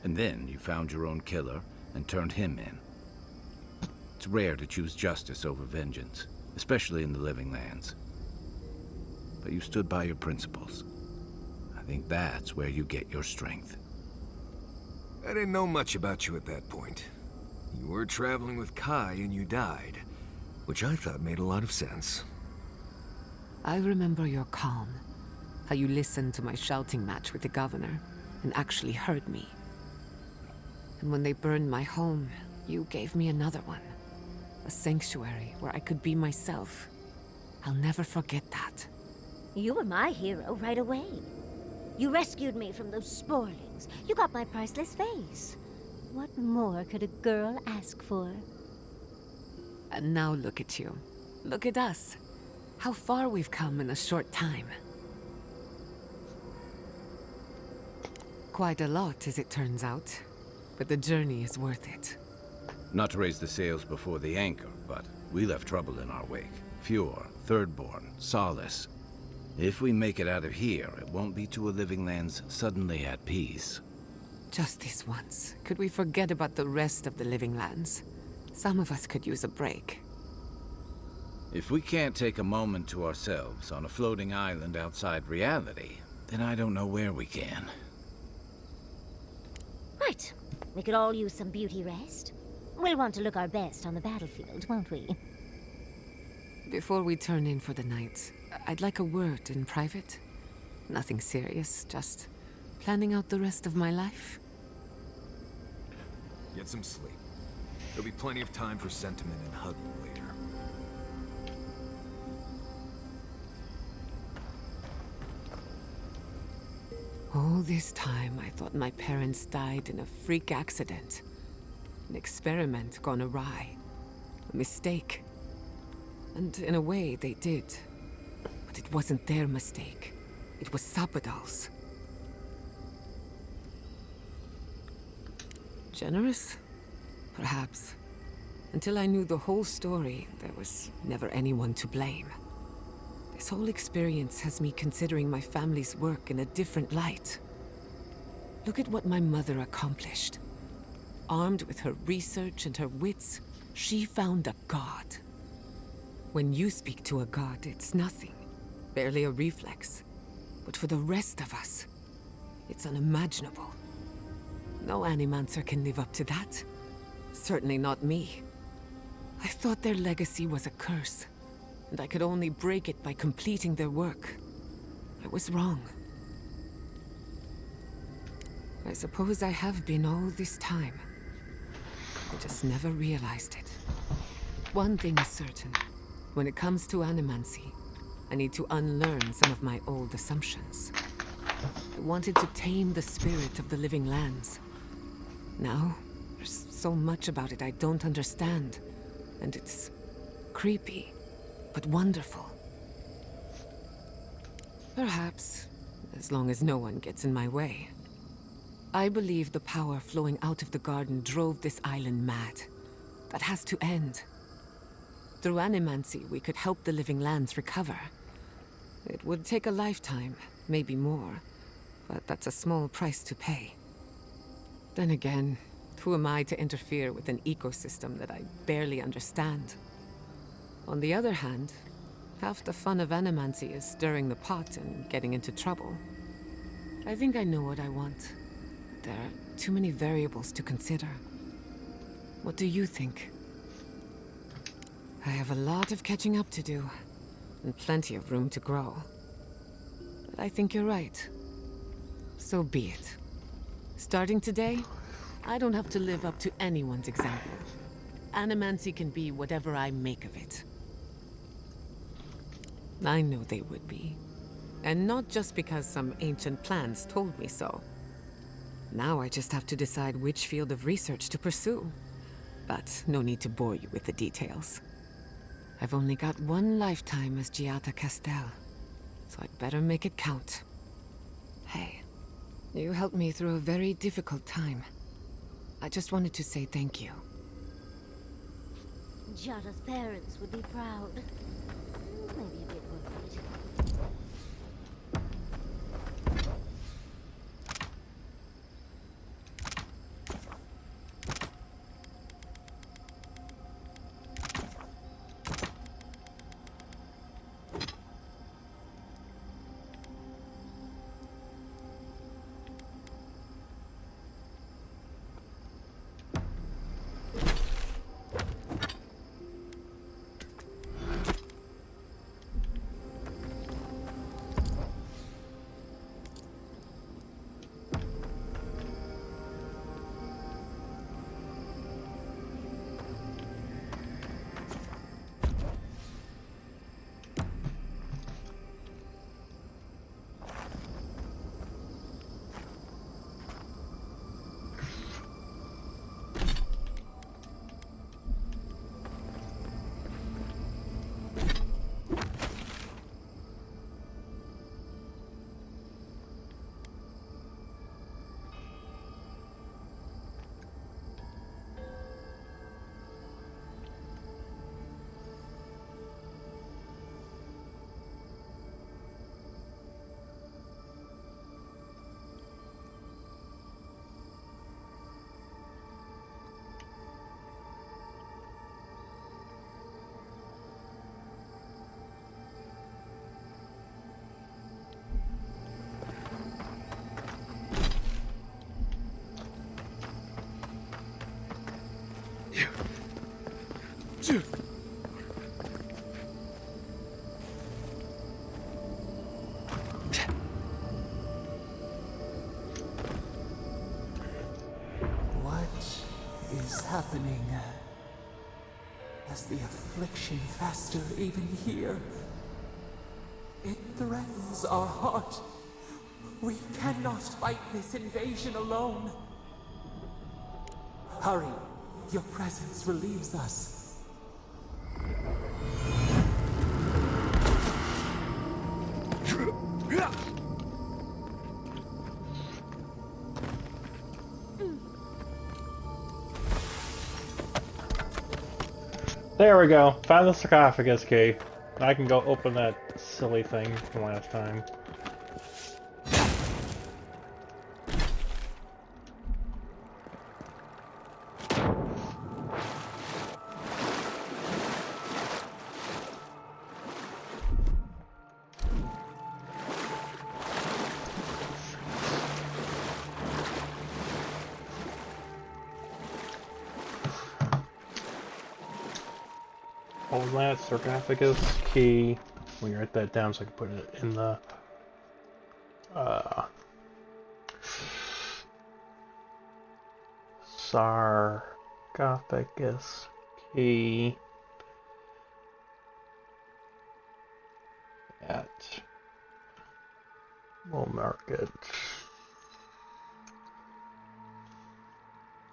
And then you found your own killer and turned him in. It's rare to choose justice over vengeance, especially in the living lands. But you stood by your principles. I think that's where you get your strength. I didn't know much about you at that point. You were traveling with Kai and you died, which I thought made a lot of sense. I remember your calm, how you listened to my shouting match with the governor and actually heard me. And when they burned my home, you gave me another one. A sanctuary where I could be myself. I'll never forget that. You were my hero right away. You rescued me from those sporlings. You got my priceless face. What more could a girl ask for? And now look at you. Look at us. How far we've come in a short time. Quite a lot, as it turns out. But the journey is worth it. Not to raise the sails before the anchor, but we left trouble in our wake. Fjord, Thirdborn, Solace. If we make it out of here, it won't be to a living lands suddenly at peace. Just this once. Could we forget about the rest of the living lands? Some of us could use a break. If we can't take a moment to ourselves on a floating island outside reality, then I don't know where we can. Right. We could all use some beauty rest. We'll want to look our best on the battlefield, won't we? Before we turn in for the night, I'd like a word in private. Nothing serious, just planning out the rest of my life. Get some sleep. There'll be plenty of time for sentiment and hugging later. All this time, I thought my parents died in a freak accident. An experiment gone awry. A mistake. And in a way, they did. But it wasn't their mistake. It was Sabadal's. Generous? Perhaps. Until I knew the whole story, there was never anyone to blame. This whole experience has me considering my family's work in a different light. Look at what my mother accomplished. Armed with her research and her wits, she found a god. When you speak to a god, it's nothing. Barely a reflex. But for the rest of us, it's unimaginable. No Animancer can live up to that. Certainly not me. I thought their legacy was a curse, and I could only break it by completing their work. I was wrong. I suppose I have been all this time. I just never realized it. One thing is certain. When it comes to animancy, I need to unlearn some of my old assumptions. I wanted to tame the spirit of the living lands. Now, there's so much about it I don't understand. And it's creepy, but wonderful. Perhaps, as long as no one gets in my way. I believe the power flowing out of the garden drove this island mad. That has to end. Through animancy, we could help the living lands recover. It would take a lifetime, maybe more, but that's a small price to pay. Then again, who am I to interfere with an ecosystem that I barely understand? On the other hand, half the fun of animancy is stirring the pot and getting into trouble. I think I know what I want. There are too many variables to consider. What do you think? I have a lot of catching up to do, and plenty of room to grow. But I think you're right. So be it. Starting today, I don't have to live up to anyone's example. Animancy can be whatever I make of it. I know they would be. And not just because some ancient plans told me so. Now I just have to decide which field of research to pursue. But no need to bore you with the details. I've only got one lifetime as Giata Castel, so I'd better make it count. Hey, you helped me through a very difficult time. I just wanted to say thank you. Giada's parents would be proud. Maybe a bit worried. What is happening? As the affliction fester even here, it threatens our heart. We cannot fight this invasion alone. Hurry, your presence relieves us. There we go. Found the sarcophagus key. I can go open that silly thing from last time. Hold that sarcophagus key. Let me write that down so I can put it in the sarcophagus key at, we'll mark it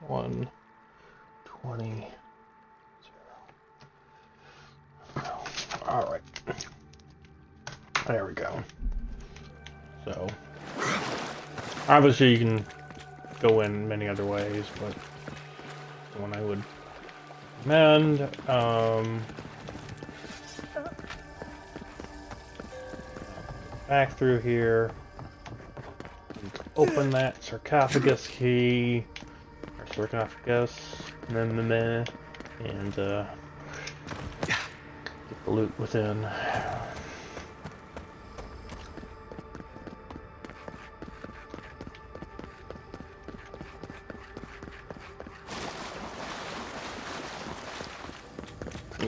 1 20. Alright. There we go. So, obviously you can go in many other ways, but the one I would recommend, back through here, open that sarcophagus key, or sarcophagus, and get the loot within.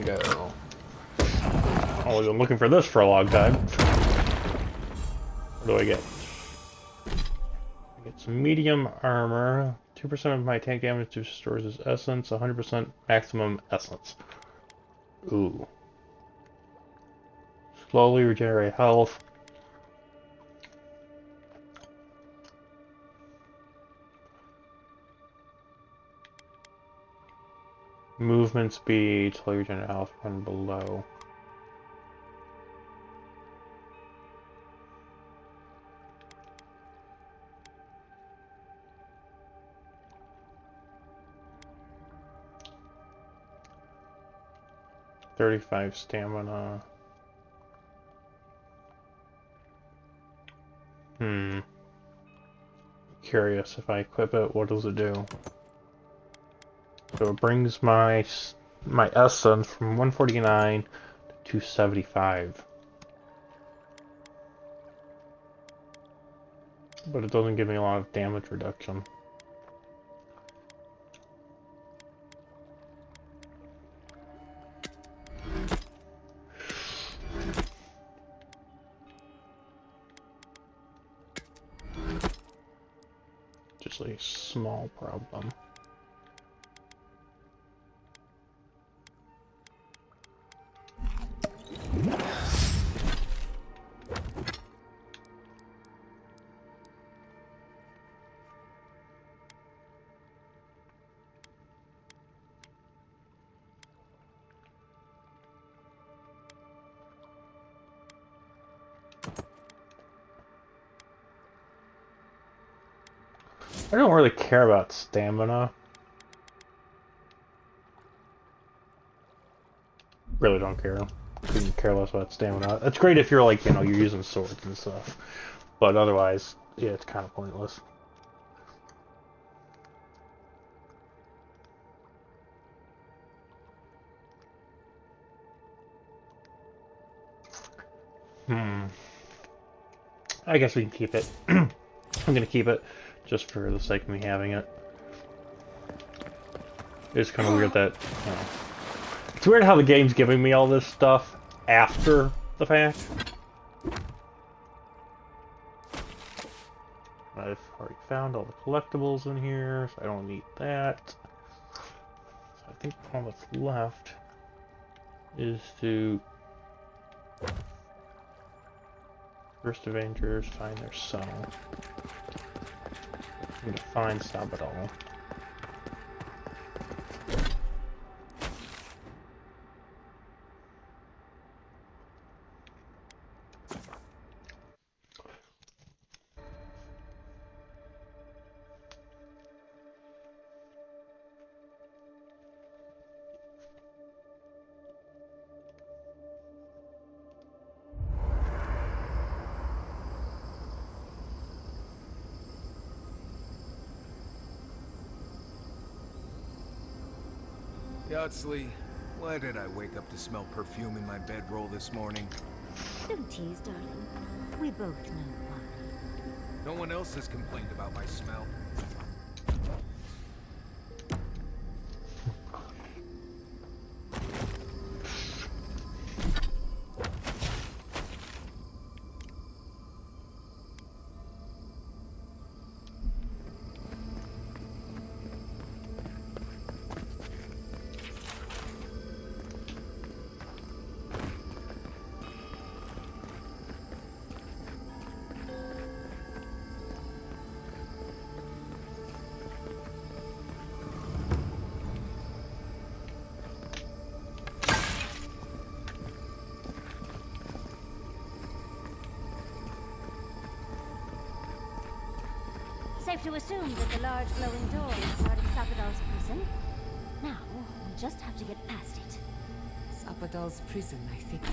Go. Oh, I've been looking for this for a long time. What do I get? I get some medium armor, 2% of my tank damage restores his essence, 100% maximum essence. Ooh. Slowly regenerate health. Movement speed, slowly regenerate health, when below. $35 stamina. Curious, if I equip it, what does it do? So it brings my essence from 149 to 275. But it doesn't give me a lot of damage reduction. Just a small problem. I don't really care about stamina. Really don't care. Couldn't care less about stamina. It's great if you're like, you're using swords and stuff. But otherwise, yeah, it's kind of pointless. I guess we can keep it. I'm gonna keep it just for the sake of me having it. It's kind of weird that, it's weird how the game's giving me all this stuff after the fact. I've already found all the collectibles in here, so I don't need that. So I think all that's left is to First Avengers find their son. I'm gonna find Sabadell. Yardsley, why did I wake up to smell perfume in my bedroll this morning? Don't tease, darling. We both know why. No one else has complained about my smell. Safe to assume that the large glowing door is part of Sapadal's prison. Now, we just have to get past it. Sapadal's prison, I think.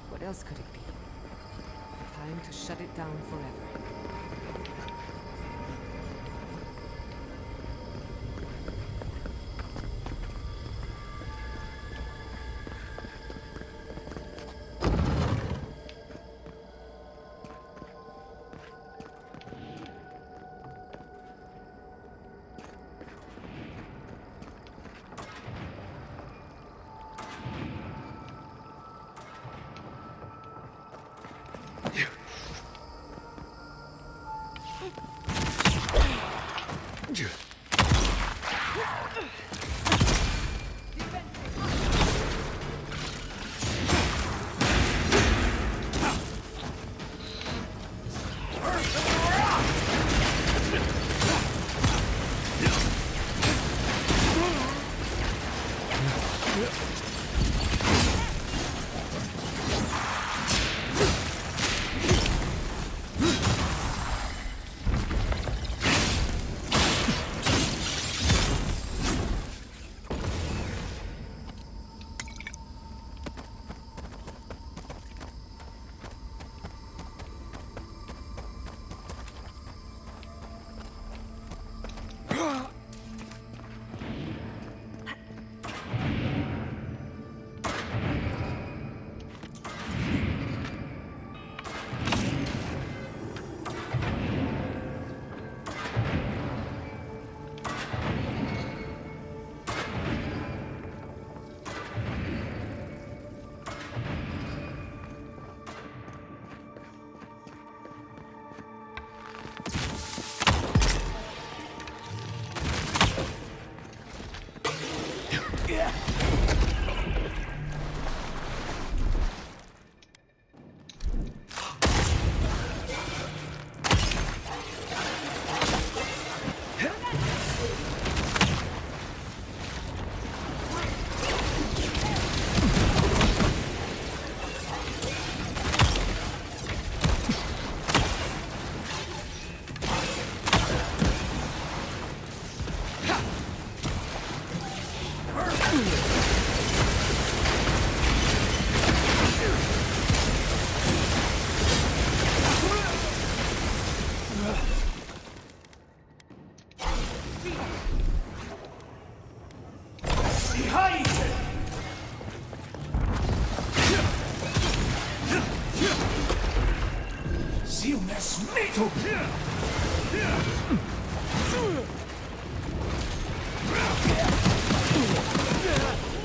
What else could it be? Time to shut it down forever.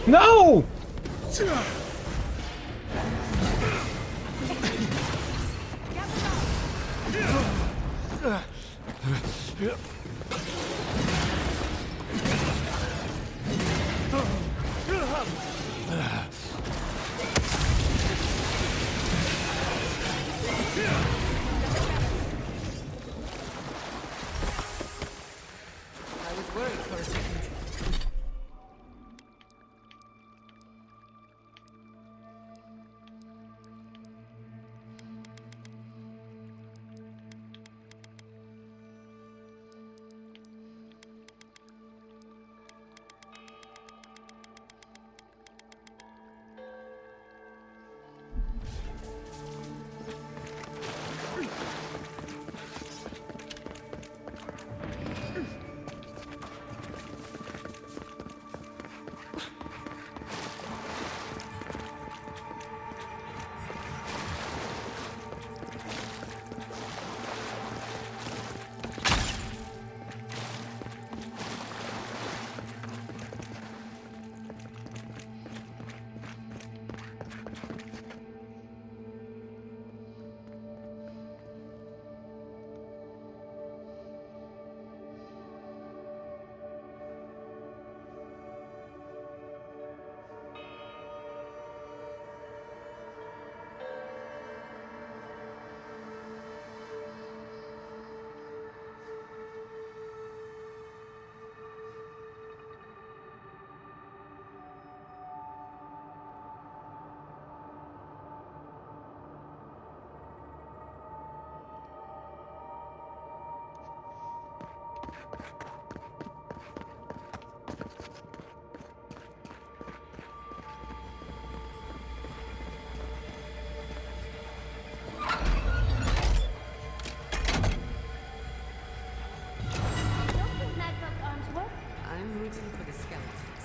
No! I was worried for a second. Don't think Nightfolk arms work. I'm rooting for the skeletons.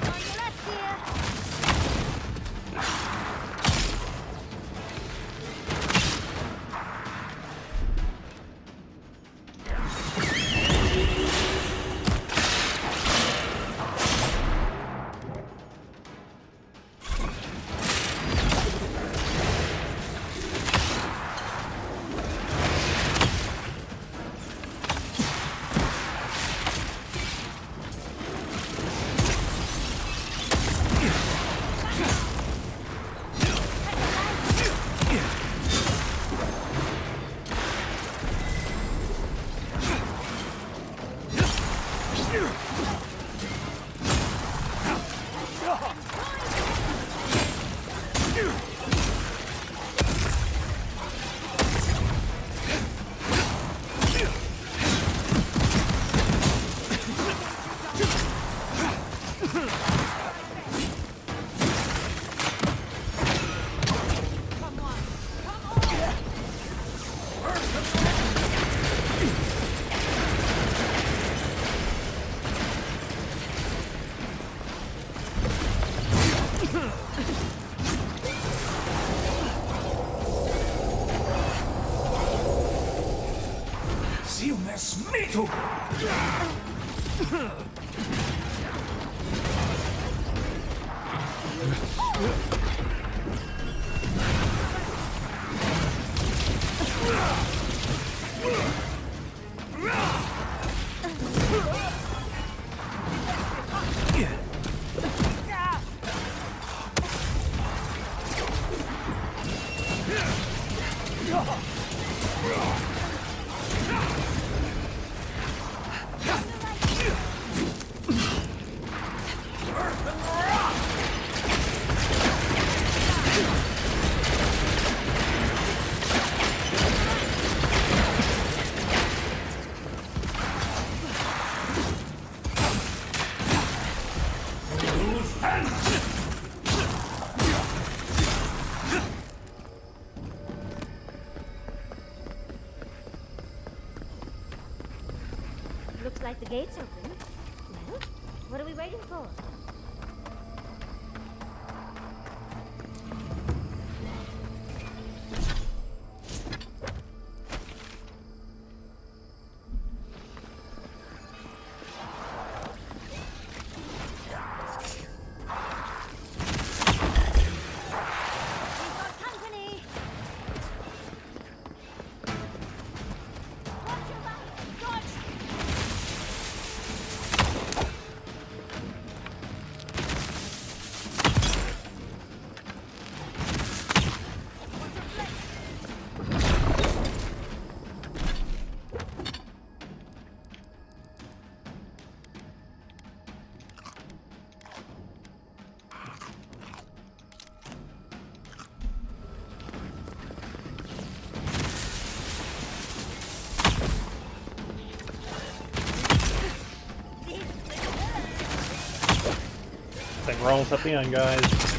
On your left here. Looks like the gate's open. Well, what are we waiting for? We've got company! Watch your back! Dodge! I think we're almost at the end, guys.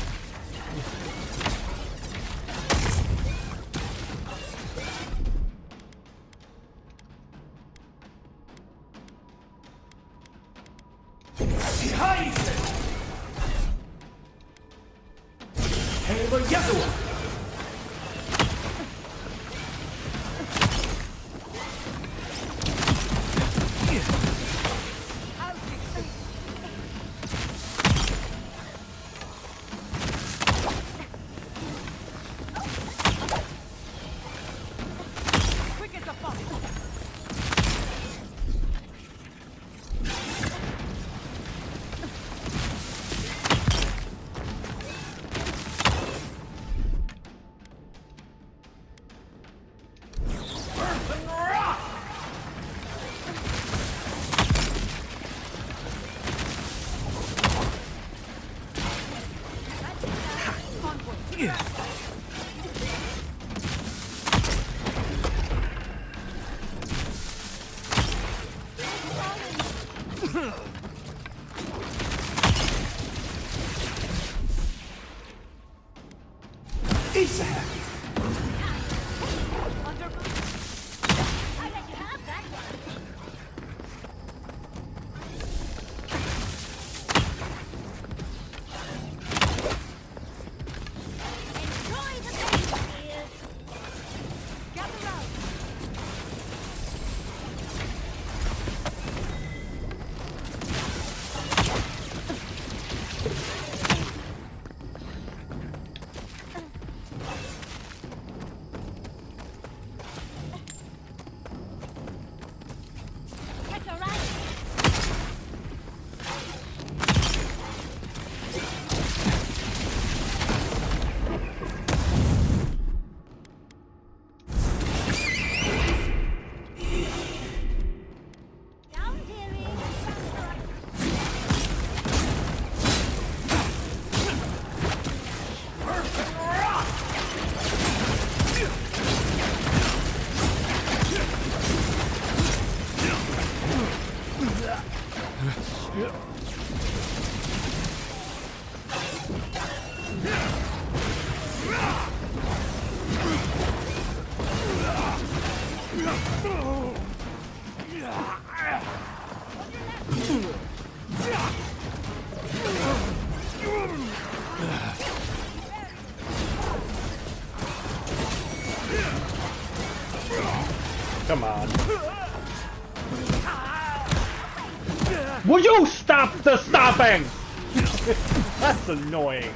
Come on. Will you stop the stopping? That's annoying.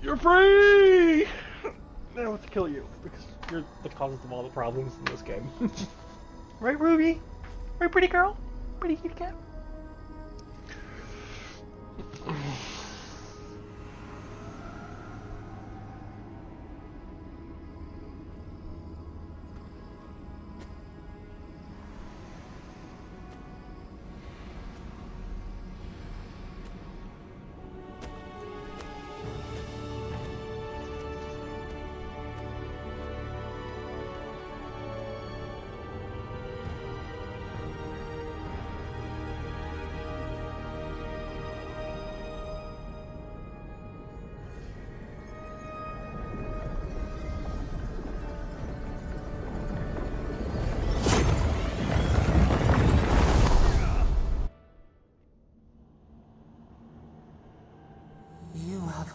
You're free! I don't have to kill you, because you're the cause of all the problems in this game. Right, Ruby? Right, pretty girl? Pretty kitty cat?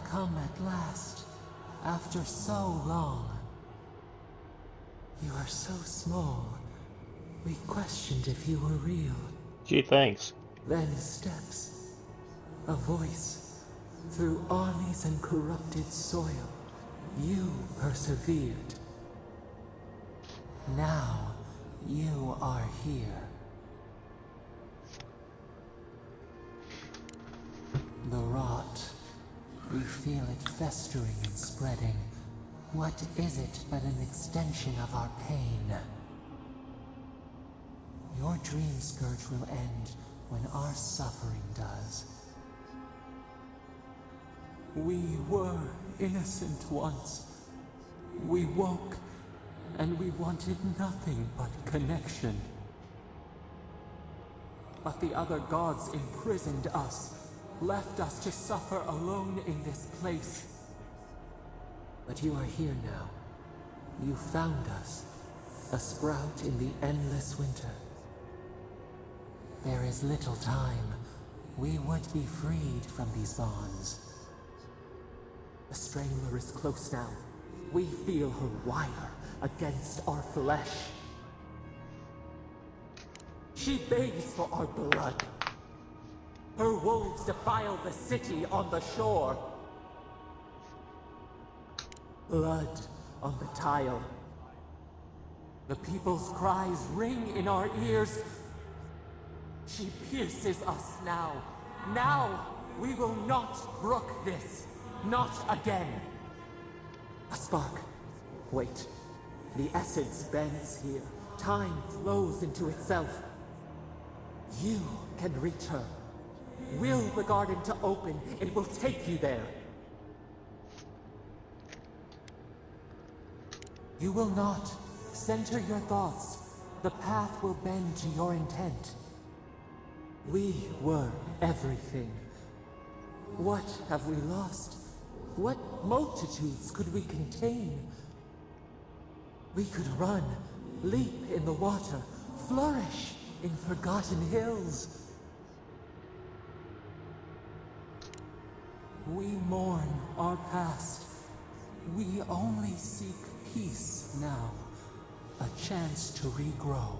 Come at last, after so long. You are so small. We questioned if you were real. Gee, thanks. Then steps, a voice. Through armies and corrupted soil, you persevered. Now, you are here. The rot. We feel it festering and spreading. What is it but an extension of our pain? Your dream scourge will end when our suffering does. We were innocent once. We woke, and we wanted nothing but connection. But the other gods imprisoned us, left us to suffer alone in this place. But you are here now. You found us, a sprout in the endless winter. There is little time. We would be freed from these bonds. The Strangler is close now. We feel her wire against our flesh. She begs for our blood. Her wolves defile the city on the shore. Blood on the tile. The people's cries ring in our ears. She pierces us now. Now we will not brook this. Not again. A spark. Wait. The essence bends here. Time flows into itself. You can reach her. Will the garden to open, it will take you there. You will not. Center your thoughts. The path will bend to your intent. We were everything. What have we lost? What multitudes could we contain? We could run, leap in the water, flourish in forgotten hills. We mourn our past. We only seek peace now, a chance to regrow.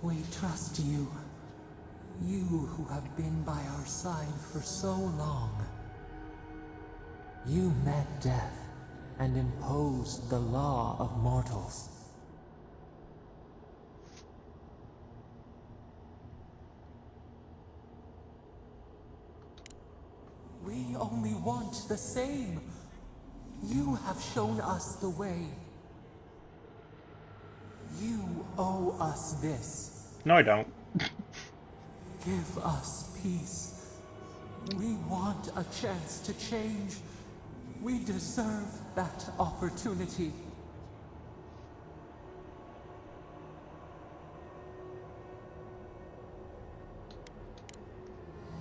We trust you. You who have been by our side for so long. You met death and imposed the law of mortals. We only want the same. You have shown us the way. You owe us this. No, I don't. Give us peace. We want a chance to change. We deserve that opportunity.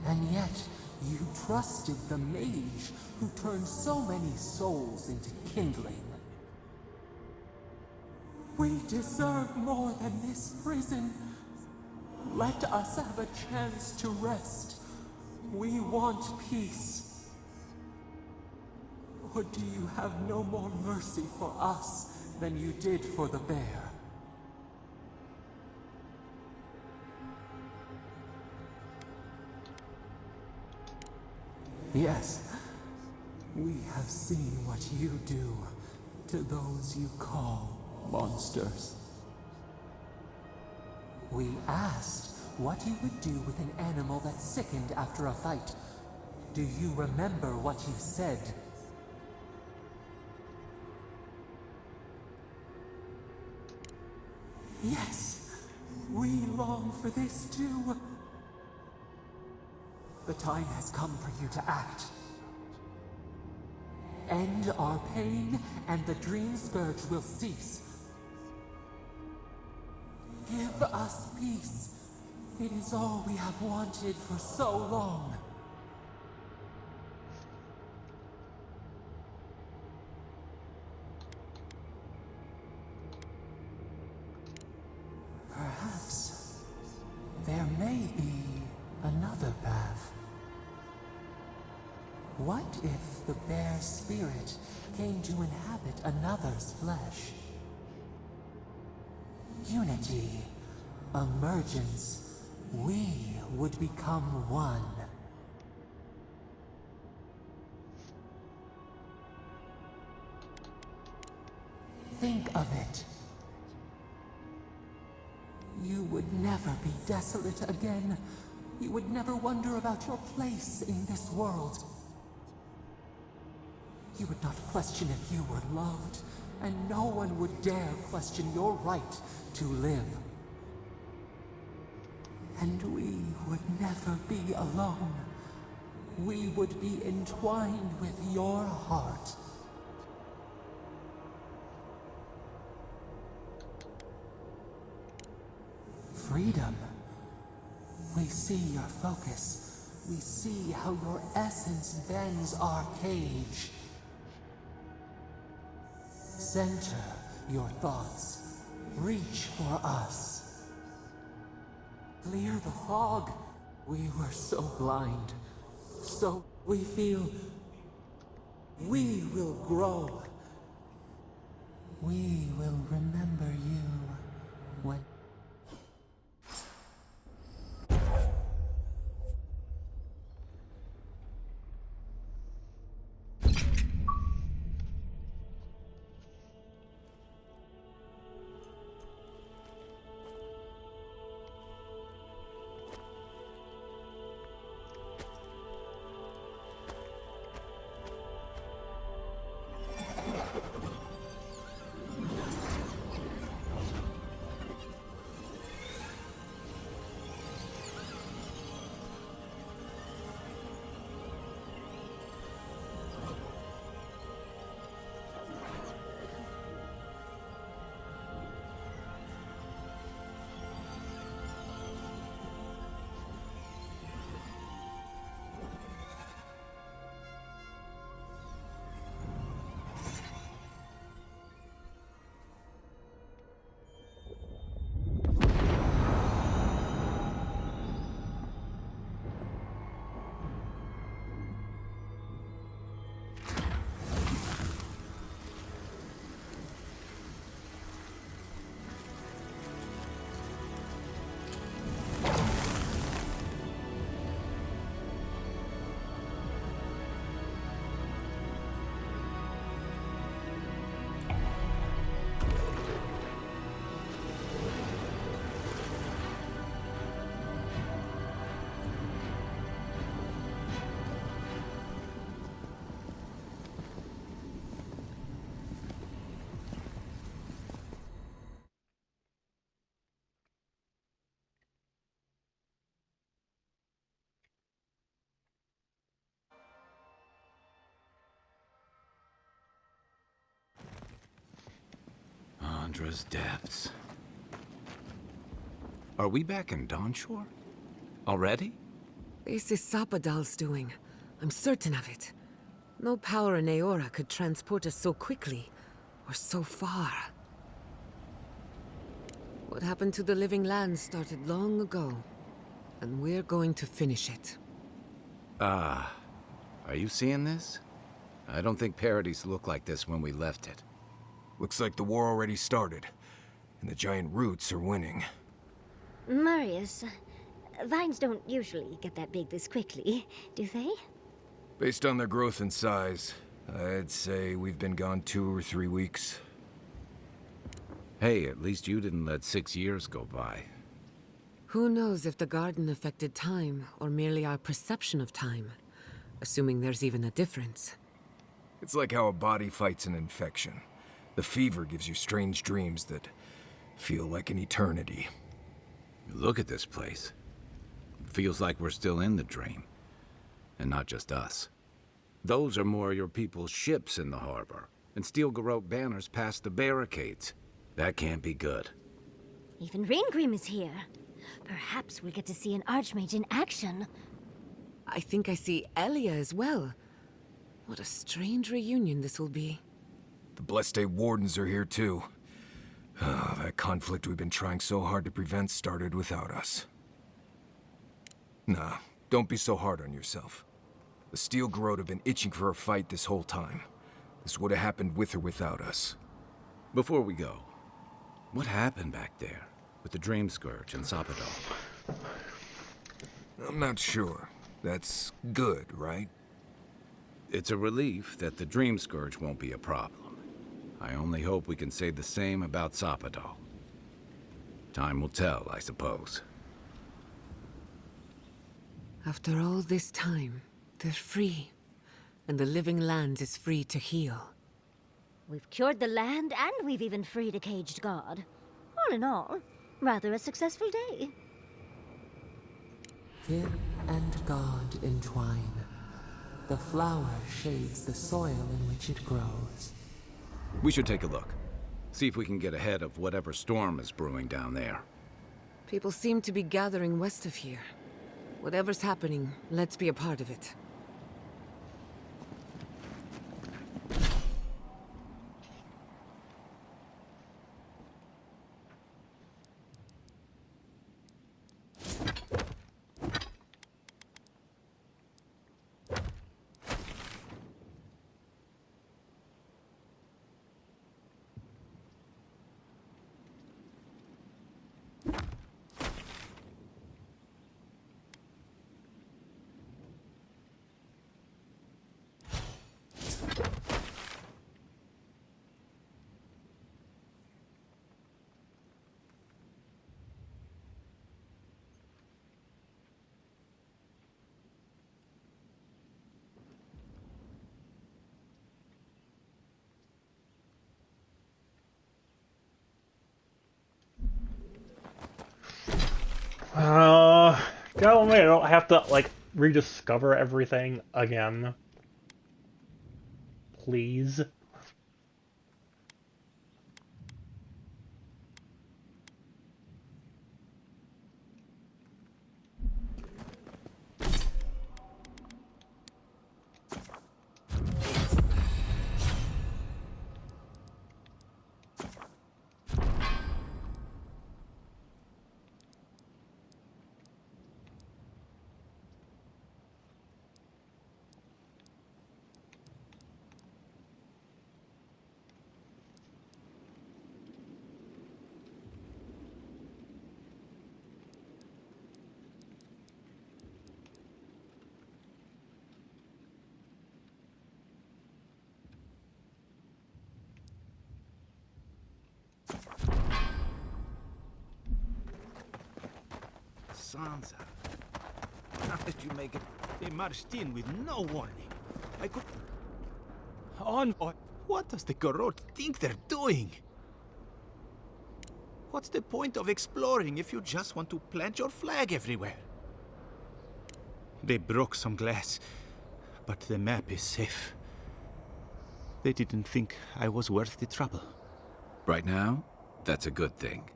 And yet, you trusted the mage who turned so many souls into kindling. We deserve more than this prison. Let us have a chance to rest. We want peace. Or do you have no more mercy for us than you did for the bear? Yes, we have seen what you do to those you call monsters. We asked what you would do with an animal that sickened after a fight. Do you remember what you said? Yes, we long for this too. The time has come for you to act. End our pain, and the dream scourge will cease. Give us peace. It is all we have wanted for so long. Perhaps there may be another path. What if the bear's spirit came to inhabit another's flesh? Unity, emergence, we would become one. Think of it. You would never be desolate again. you would never wonder about your place in this world. You would not question if you were loved, and no one would dare question your right to live. And we would never be alone. We would be entwined with your heart. Freedom. We see your focus. We see how your essence bends our cage. Center your thoughts. Reach for us. Clear the fog. We were so blind. So we feel we will grow. We will remember you when... Andra's depths. Are we back in Dawnshore? Already? This is Sapadal's doing. I'm certain of it. No power in Aora could transport us so quickly, or so far. What happened to the living land started long ago, and we're going to finish it. Are you seeing this? I don't think Paradise looked like this when we left it. Looks like the war already started, and the giant roots are winning. Marius, vines don't usually get that big this quickly, do they? Based on their growth and size, I'd say we've been gone 2 or 3 weeks. Hey, at least you didn't let 6 years go by. Who knows if the garden affected time, or merely our perception of time? Assuming there's even a difference. It's like how a body fights an infection. The fever gives you strange dreams that feel like an eternity. Look at this place. It feels like we're still in the dream. And not just us. Those are more your people's ships in the harbor, and steel garrote banners past the barricades. That can't be good. Even Ringrim is here. Perhaps we'll get to see an Archmage in action. I think I see Elia as well. What a strange reunion this will be. The Blessed Wardens are here too. That conflict we've been trying so hard to prevent started without us. Nah, don't be so hard on yourself. The Steel Garrote have been itching for a fight this whole time. This would have happened with or without us. Before we go, what happened back there with the Dream Scourge and Sapadal? I'm not sure. That's good, right? It's a relief that the Dream Scourge won't be a problem. I only hope we can say the same about Sapadal. Time will tell, I suppose. After all this time, they're free. And the living land is free to heal. We've cured the land, and we've even freed a caged god. All in all, rather a successful day. Kin and God entwine. The flower shades the soil in which it grows. We should take a look. See if we can get ahead of whatever storm is brewing down there. People seem to be gathering west of here. Whatever's happening, let's be a part of it. Tell me I don't have to, like, rediscover everything again. Please. Sansa, how did you make it? They marched in with no warning. I could... Envoy, what does the Garrote think they're doing? What's the point of exploring if you just want to plant your flag everywhere? They broke some glass, but the map is safe. They didn't think I was worth the trouble. Right now, that's a good thing.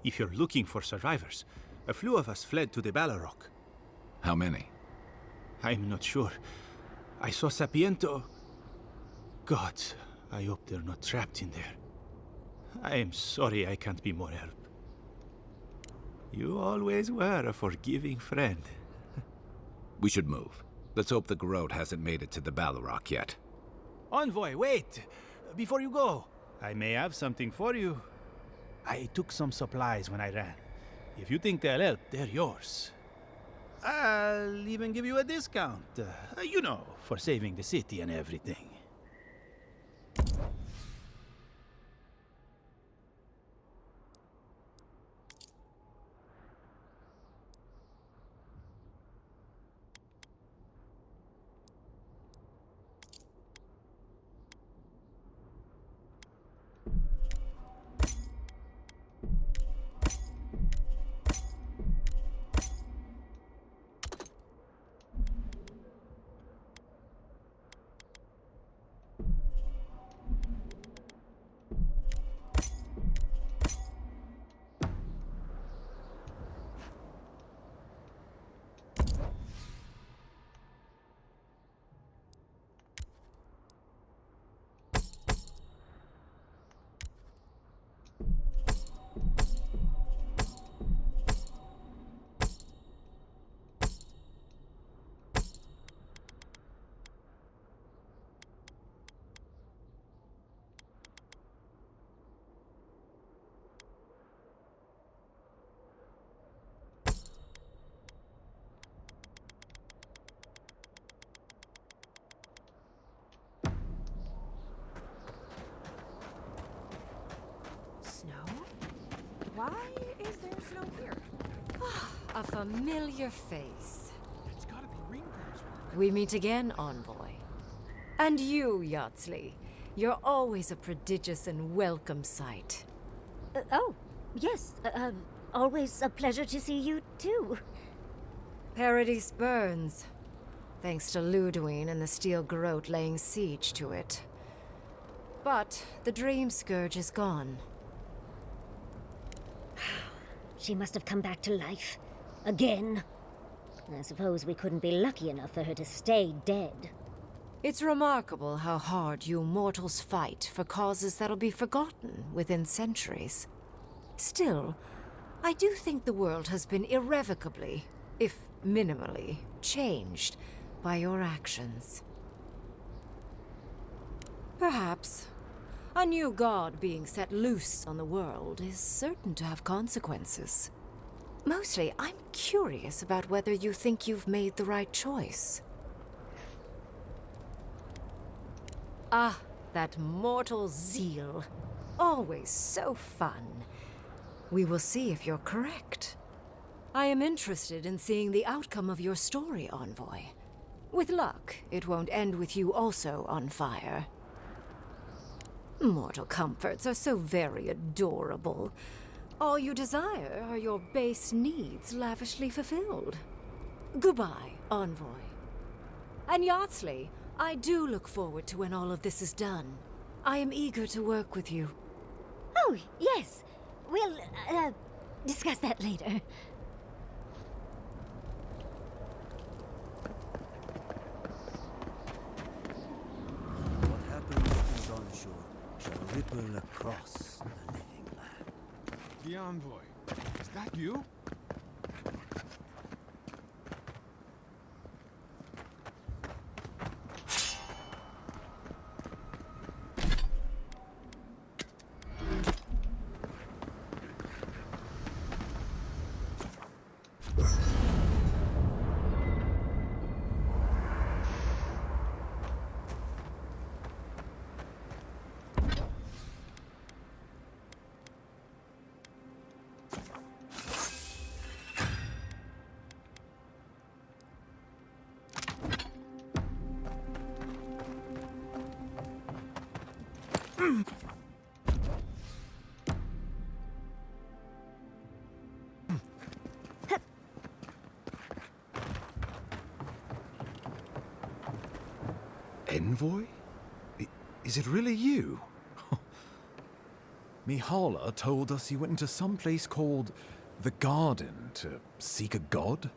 If you're looking for survivors, a few of us fled to the Balrog. How many? I'm not sure. I saw Sapiento. Gods, I hope they're not trapped in there. I am sorry I can't be more help. You always were a forgiving friend. We should move. Let's hope the Garrote hasn't made it to the Balrog yet. Envoy, wait! Before you go, I may have something for you. I took some supplies when I ran. If you think they'll help, they're yours. I'll even give you a discount. You know, for saving the city and everything. Why is there snow here? A familiar face. We meet again, Envoy. And you, Yardsley. You're always a prodigious and welcome sight. Oh, yes. Always a pleasure to see you, too. Paradise burns, thanks to Ludwine and the Steel Garrote laying siege to it. But the Dream Scourge is gone. She must have come back to life. Again. I suppose we couldn't be lucky enough for her to stay dead. It's remarkable how hard you mortals fight for causes that'll be forgotten within centuries. Still, I do think the world has been irrevocably, if minimally, changed by your actions. Perhaps a new god being set loose on the world is certain to have consequences. Mostly, I'm curious about whether you think you've made the right choice. Ah, that mortal zeal. Always so fun. We will see if you're correct. I am interested in seeing the outcome of your story, Envoy. With luck, it won't end with you also on fire. Mortal comforts are so very adorable. All you desire are your base needs lavishly fulfilled. Goodbye, Envoy. And Yardsley, I do look forward to when all of this is done. I am eager to work with you. Oh, yes. We'll, discuss that later. What happens on shore shall ripple across the living land. The Envoy. Is that you? Envoy? Is it really you? Mihala told us you went into some place called the Garden to seek a god?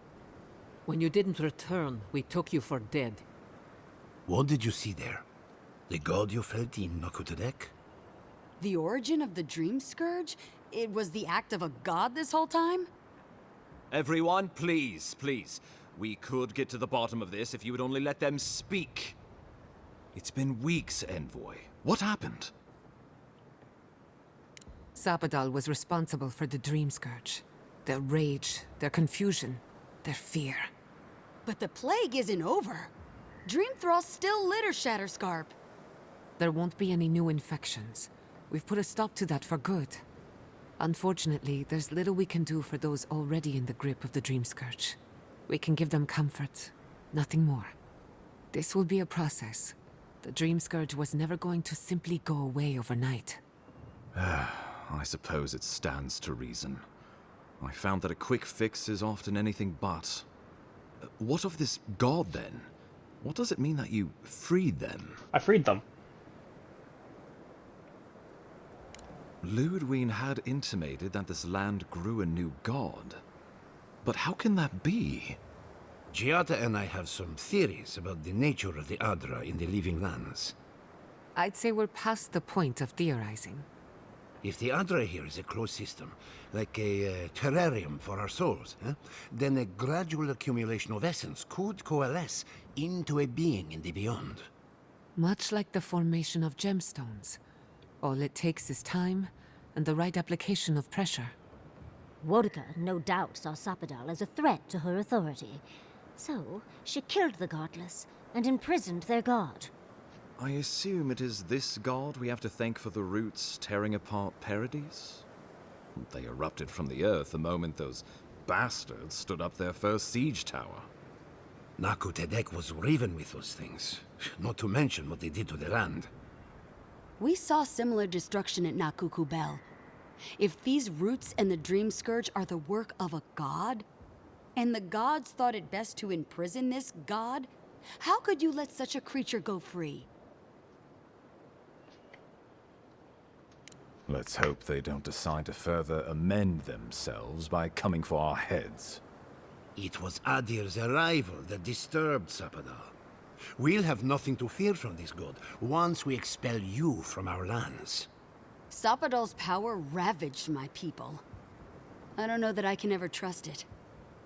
When you didn't return, we took you for dead. What did you see there? The god you felt in Makutadek? The origin of the Dream Scourge? It was the act of a god this whole time? Everyone, please, please. We could get to the bottom of this if you would only let them speak. It's been weeks, Envoy. What happened? Sapadal was responsible for the Dream Scourge. Their rage, their confusion, their fear. But the plague isn't over. Dream Thralls still litter Shatterscarp. There won't be any new infections. We've put a stop to that for good. Unfortunately, there's little we can do for those already in the grip of the Dream Scourge. We can give them comfort, nothing more. This will be a process. The Dream Scourge was never going to simply go away overnight. I suppose it stands to reason. I found that a quick fix is often anything but. What of this god, then? What does it mean that you freed them? I freed them. Ludwine had intimated that this land grew a new god. But how can that be? Giada and I have some theories about the nature of the Adra in the living lands. I'd say we're past the point of theorizing. If the Adra here is a closed system, like a terrarium for our souls, then a gradual accumulation of essence could coalesce into a being in the beyond. Much like the formation of gemstones. All it takes is time and the right application of pressure. Wodka no doubt saw Sapadal as a threat to her authority. So, she killed the godless and imprisoned their god. I assume it is this god we have to thank for the roots tearing apart Paradise? They erupted from the earth the moment those bastards stood up their first siege tower. Naku Tedek was riven with those things, not to mention what they did to the land. We saw similar destruction at Nakuku Bell. If these roots and the Dream Scourge are the work of a god, and the gods thought it best to imprison this god, how could you let such a creature go free? Let's hope they don't decide to further amend themselves by coming for our heads. It was Adir's arrival that disturbed Sapadal. We'll have nothing to fear from this god once we expel you from our lands. Sapadal's power ravaged my people. I don't know that I can ever trust it.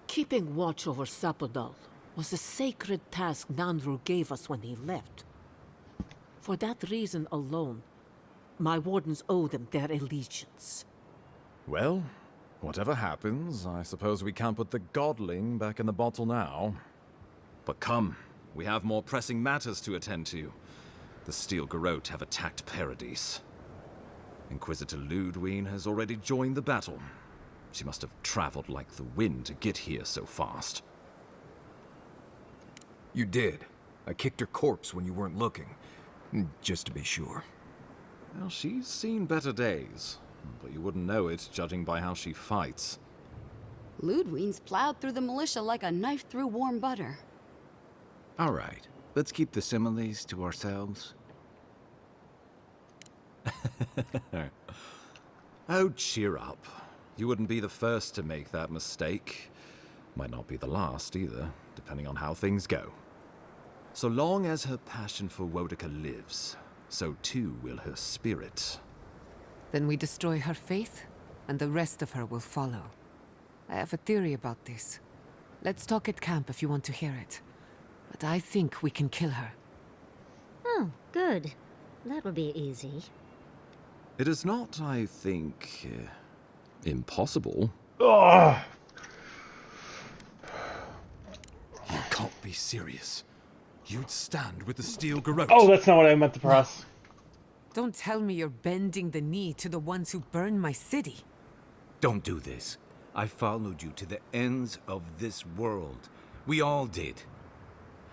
Keeping watch over Sapodal was a sacred task Nanru gave us when he left. For that reason alone, my wardens owe them their allegiance. Well, whatever happens, I suppose we can't put the godling back in the bottle now. But come, we have more pressing matters to attend to. The Steel Garrote have attacked Paradise. Inquisitor Ludwine has already joined the battle. She must have traveled like the wind to get here so fast. You did. I kicked her corpse when you weren't looking, just to be sure. Well, she's seen better days, but you wouldn't know it judging by how she fights. Ludwine's plowed through the militia like a knife through warm butter. All right, let's keep the similes to ourselves. Oh, cheer up. You wouldn't be the first to make that mistake. Might not be the last either, depending on how things go. So long as her passion for Wodica lives, so too will her spirit. Then we destroy her faith, and the rest of her will follow. I have a theory about this. Let's talk at camp if you want to hear it. But I think we can kill her. Oh, good. That will be easy. It is not, I think, impossible. Ugh. You can't be serious. You'd stand with the Steel Garrote. Oh, that's not what I meant to press. Don't tell me you're bending the knee to the ones who burned my city. Don't do this. I followed you to the ends of this world. We all did.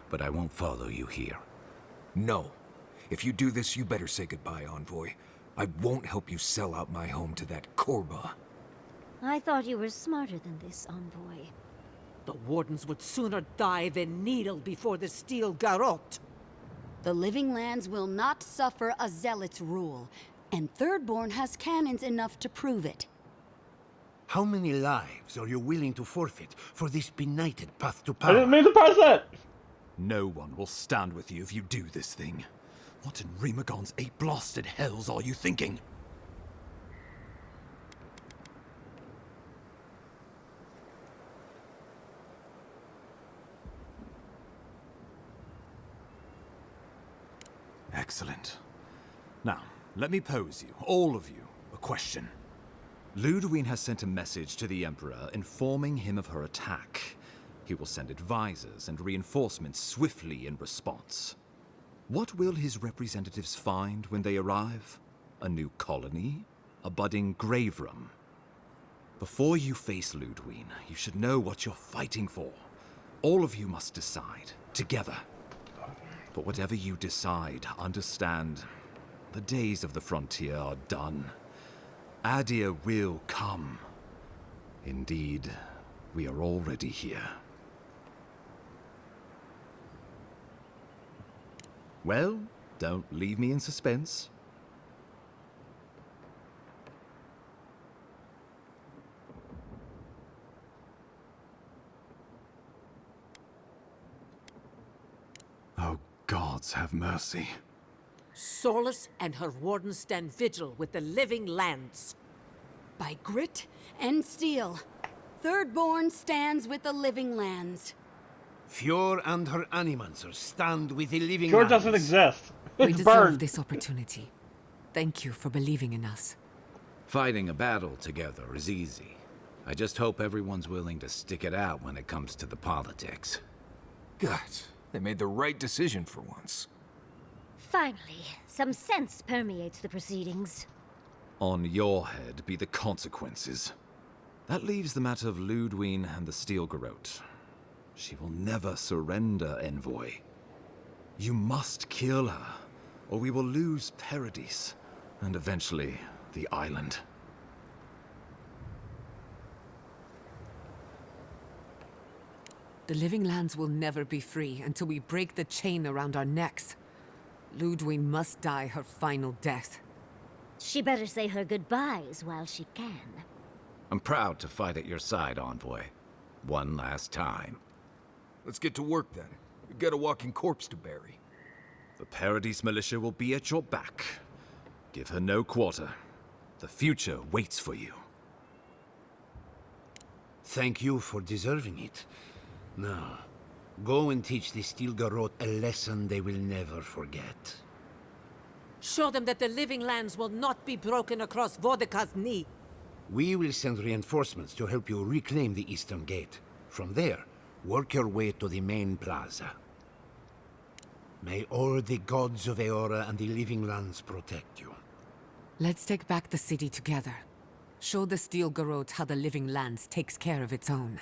But I won't follow you here. No. If you do this, you better say goodbye, Envoy. I won't help you sell out my home to that Korba. I thought you were smarter than this, Envoy. The wardens would sooner die than kneel before the Steel Garrote. The Living Lands will not suffer a zealot's rule, and Thirdborn has cannons enough to prove it. How many lives are you willing to forfeit for this benighted path to I power? didn't mean to press that! No one will stand with you if you do this thing. What in Remagon's eight blasted hells are you thinking? Excellent. Now, let me pose you, all of you, a question. Ludwine has sent a message to the Emperor informing him of her attack. He will send advisors and reinforcements swiftly in response. What will his representatives find when they arrive? A new colony? A budding grave room? Before you face Ludwine, you should know what you're fighting for. All of you must decide, together. But whatever you decide, understand, the days of the frontier are done. Adir will come. Indeed, we are already here. Well, don't leave me in suspense. Oh, gods have mercy. Solus and her wardens stand vigil with the Living Lands. By grit and steel, Thirdborn stands with the Living Lands. Fjord and her animancers stand with the Living Fjord Lands. doesn't exist. We It's deserve burned. this opportunity. Thank you for believing in us. Fighting a battle together is easy. I just hope everyone's willing to stick it out when it comes to the politics. God, they made the right decision for once. Finally, some sense permeates the proceedings. On your head be the consequences. That leaves the matter of Ludwine and the Steel Garrote. She will never surrender, Envoy. You must kill her, or we will lose Paradis, and eventually the island. The Living Lands will never be free until we break the chain around our necks. Ludwig must die her final death. She better say her goodbyes while she can. I'm proud to fight at your side, Envoy. One last time. Let's get to work then. We've got a walking corpse to bury. The Paradis militia will be at your back. Give her no quarter. The future waits for you. Thank you for deserving it. Now, go and teach the Stilgarot a lesson they will never forget. Show them that the Living Lands will not be broken across Vodka's knee. We will send reinforcements to help you reclaim the Eastern Gate. From there, work your way to the main plaza. May all the gods of Eora and the Living Lands protect you. Let's take back the city together. Show the Stilgarot how the Living Lands takes care of its own.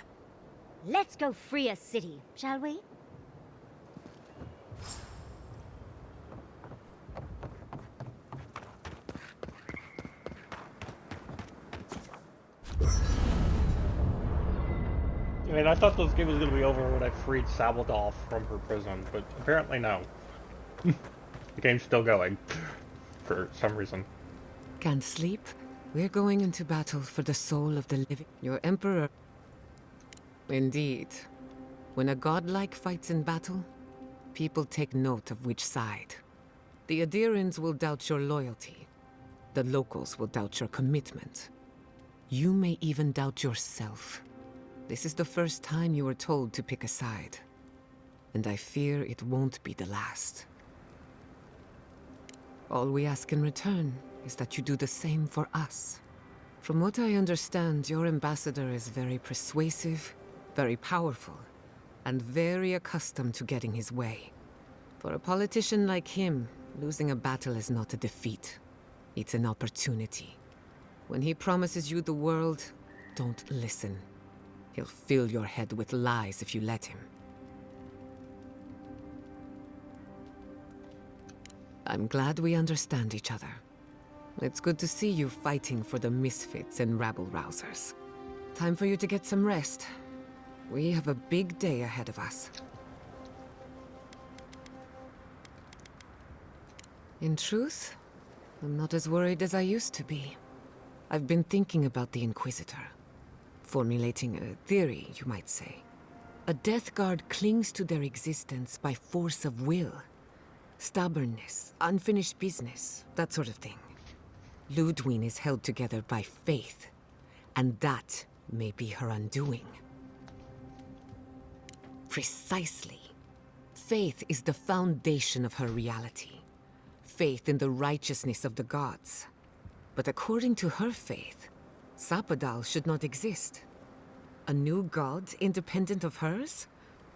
Let's go free a city, shall we? I mean, I thought this game was going to be over when I freed Sabaldolf from her prison, but apparently no. The game's still going, for some reason. Can't sleep? We're going into battle for the soul of the living. Your Emperor... Indeed. When a godlike fights in battle, people take note of which side. The Adirans will doubt your loyalty. The locals will doubt your commitment. You may even doubt yourself. This is the first time you were told to pick a side. And I fear it won't be the last. All we ask in return is that you do the same for us. From what I understand, your ambassador is very persuasive, very powerful, and very accustomed to getting his way. For a politician like him, losing a battle is not a defeat. It's an opportunity. When he promises you the world, don't listen. He'll fill your head with lies if you let him. I'm glad we understand each other. It's good to see you fighting for the misfits and rabble-rousers. Time for you to get some rest. We have a big day ahead of us. In truth, I'm not as worried as I used to be. I've been thinking about the Inquisitor. Formulating a theory, you might say. A Death Guard clings to their existence by force of will. Stubbornness, unfinished business, that sort of thing. Ludwig is held together by faith, and that may be her undoing. Precisely. Faith is the foundation of her reality. Faith in the righteousness of the gods. But according to her faith, Sapadal should not exist. A new god independent of hers?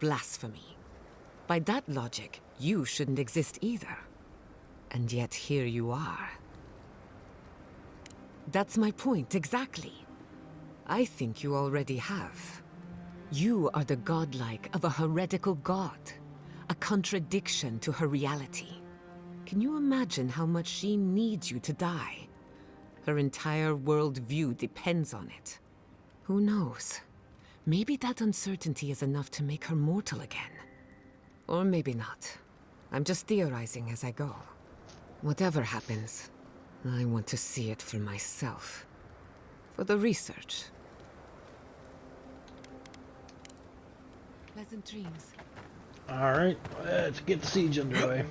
Blasphemy. By that logic, you shouldn't exist either. And yet here you are. That's my point, exactly. I think you already have. You are the godlike of a heretical god. A contradiction to her reality. Can you imagine how much she needs you to die? Her entire worldview depends on it. Who knows? Maybe that uncertainty is enough to make her mortal again. Or maybe not. I'm just theorizing as I go. Whatever happens, I want to see it for myself. For the research. Pleasant dreams. Alright, let's get the siege underway.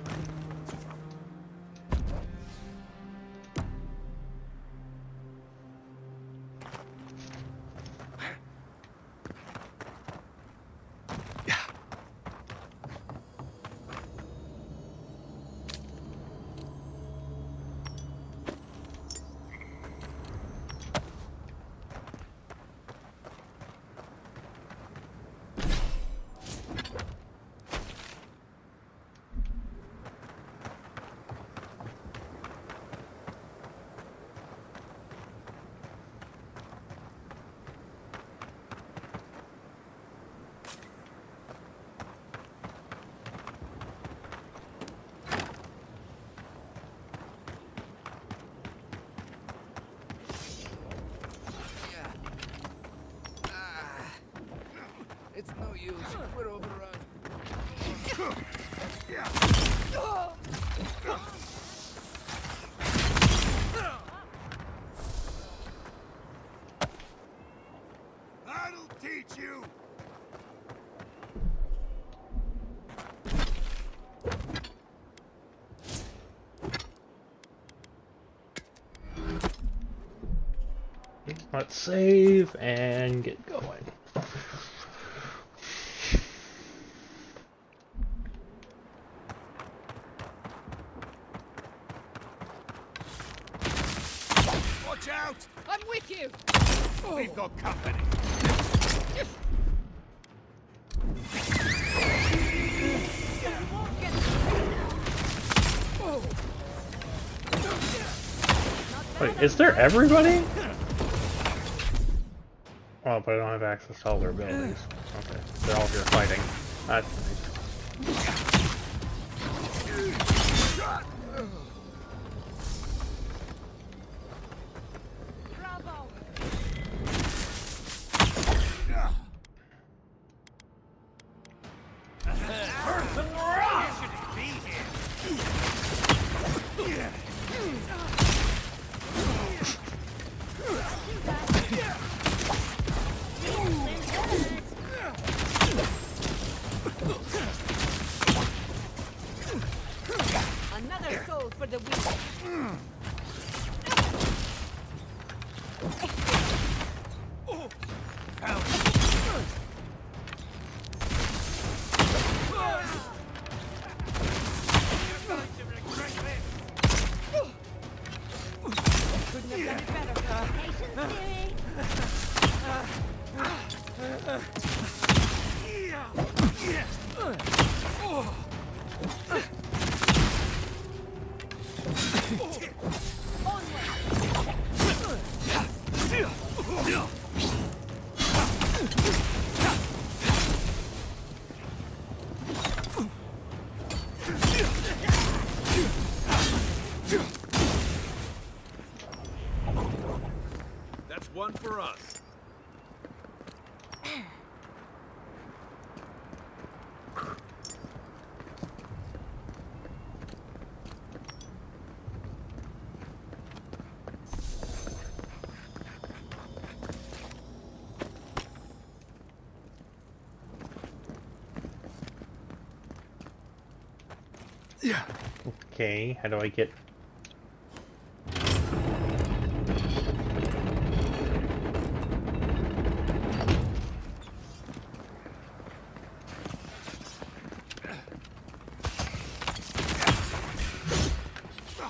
use. We're overrun. That'll teach you. Let's save and get going. Watch out! I'm with you! We've got company. Wait, is there everybody? Oh, but I don't have access to all their abilities. Okay, they're all here fighting. That's nice. Another soul for the weak. Couldn't have done it better. That's one for us. Okay, how do I get...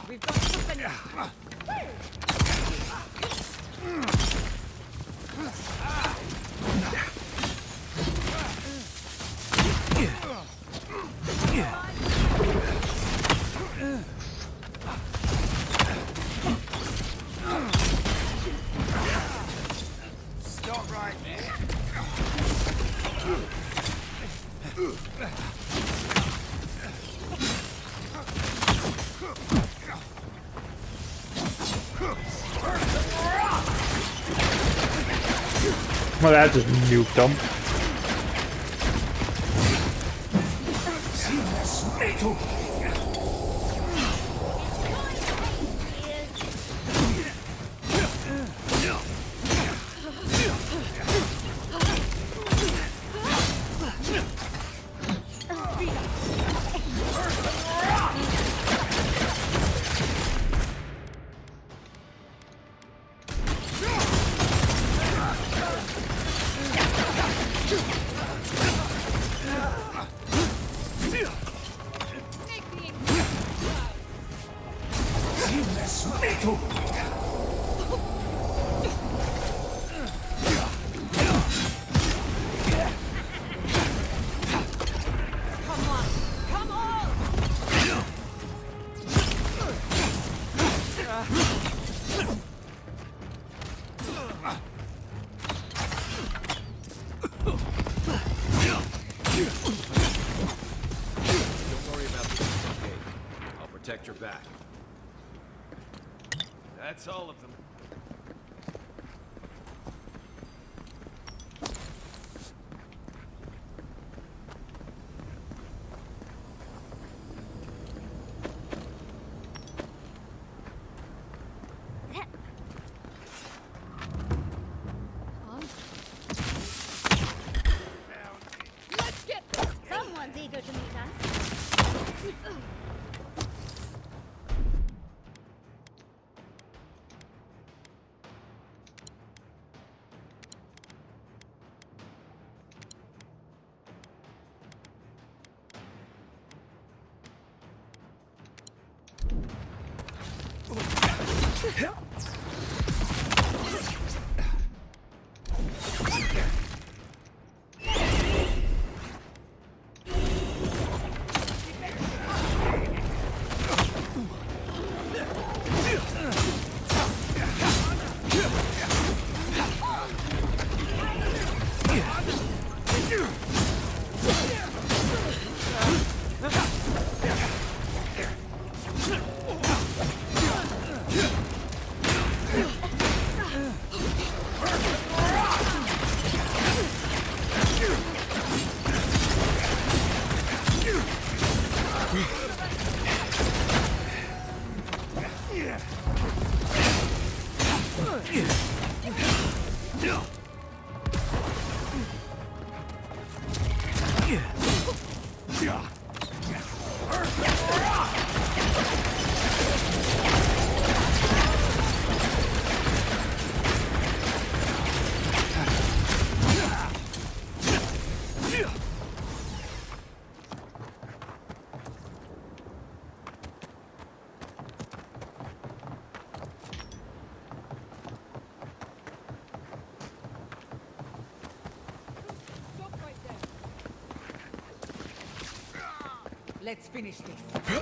We've got company. Stop right there. Well, that just nuked them. Protect your back. That's all of them. Let's finish this.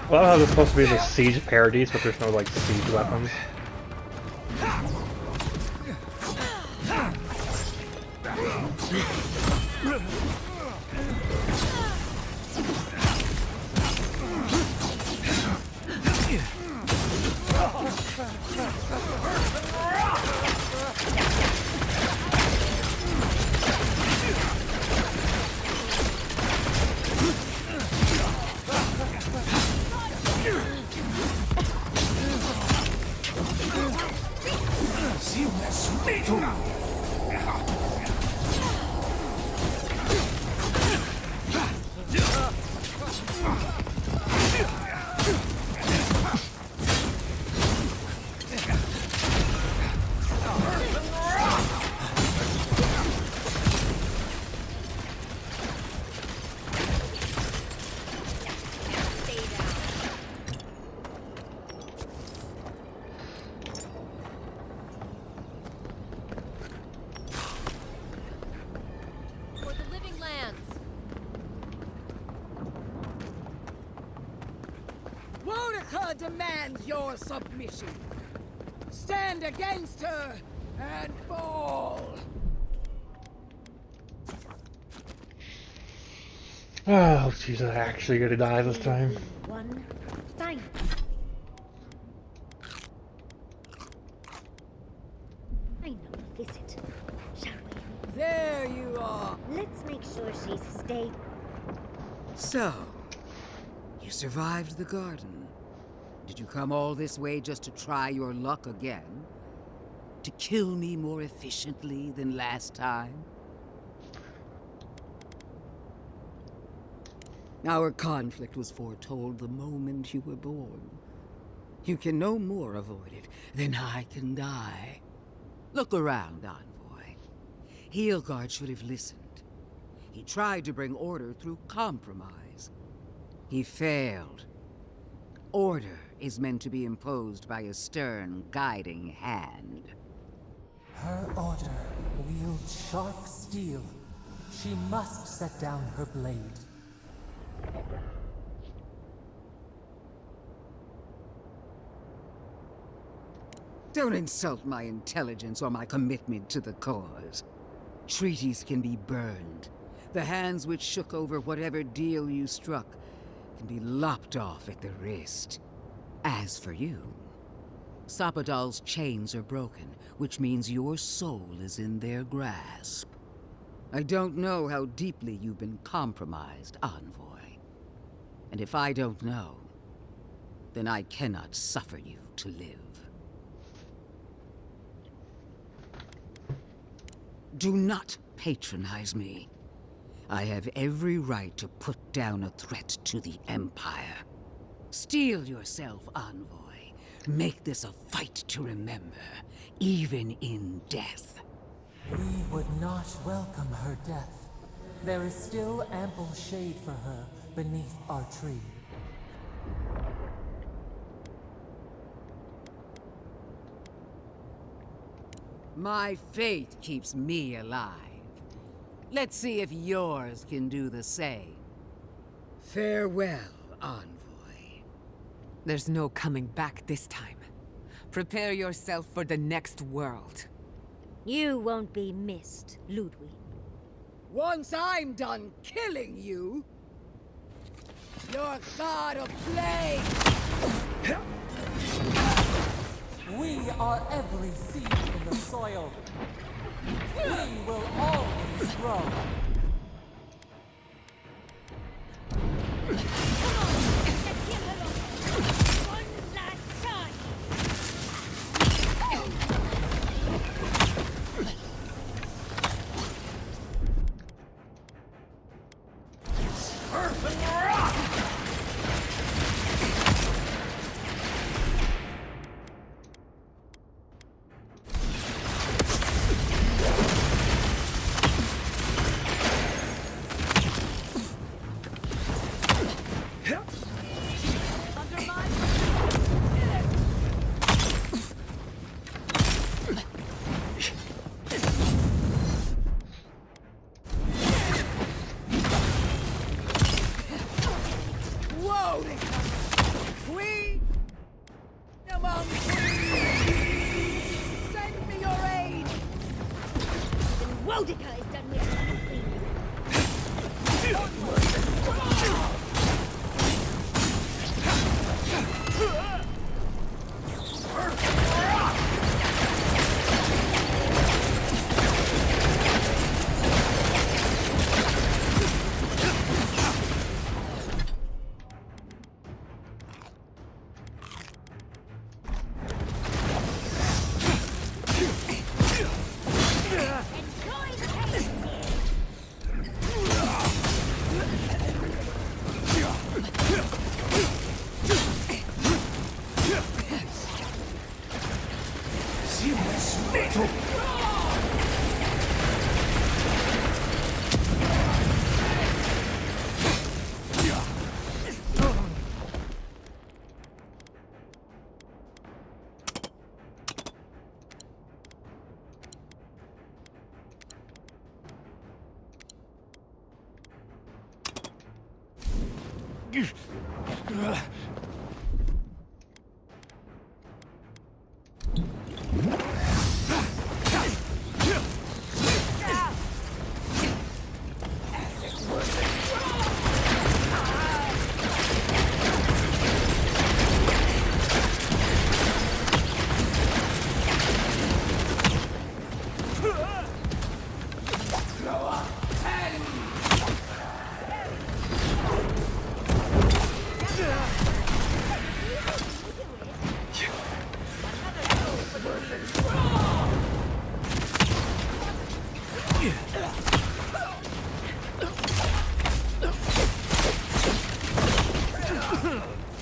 I love how there's supposed to be the siege parodies, but there's no like siege weapons. her demands your submission. Stand against her and fall. Oh, she's actually gonna die this time. One, fine. I know a visit, shall we? There you are. Let's make sure she's stable. So, you survived the garden. Did you come all this way just to try your luck again? To kill me more efficiently than last time? Our conflict was foretold the moment you were born. You can no more avoid it than I can die. Look around, Envoy. Heelguard should have listened. He tried to bring order through compromise. He failed. Order is meant to be imposed by a stern, guiding hand. Her order wields sharp steel. She must set down her blade. Don't insult my intelligence or my commitment to the cause. Treaties can be burned. The hands which shook over whatever deal you struck can be lopped off at the wrist. As for you, Sapadal's chains are broken, which means your soul is in their grasp. I don't know how deeply you've been compromised, Envoy. And if I don't know, then I cannot suffer you to live. Do not patronize me. I have every right to put down a threat to the Empire. Steel yourself, Envoy. Make this a fight to remember, even in death. We would not welcome her death. There is still ample shade for her beneath our tree. My faith keeps me alive. Let's see if yours can do the same. Farewell, Envoy. There's no coming back this time. Prepare yourself for the next world. You won't be missed, Ludwig. Once I'm done killing you, your god of play! We are every seed in the soil. We will always grow.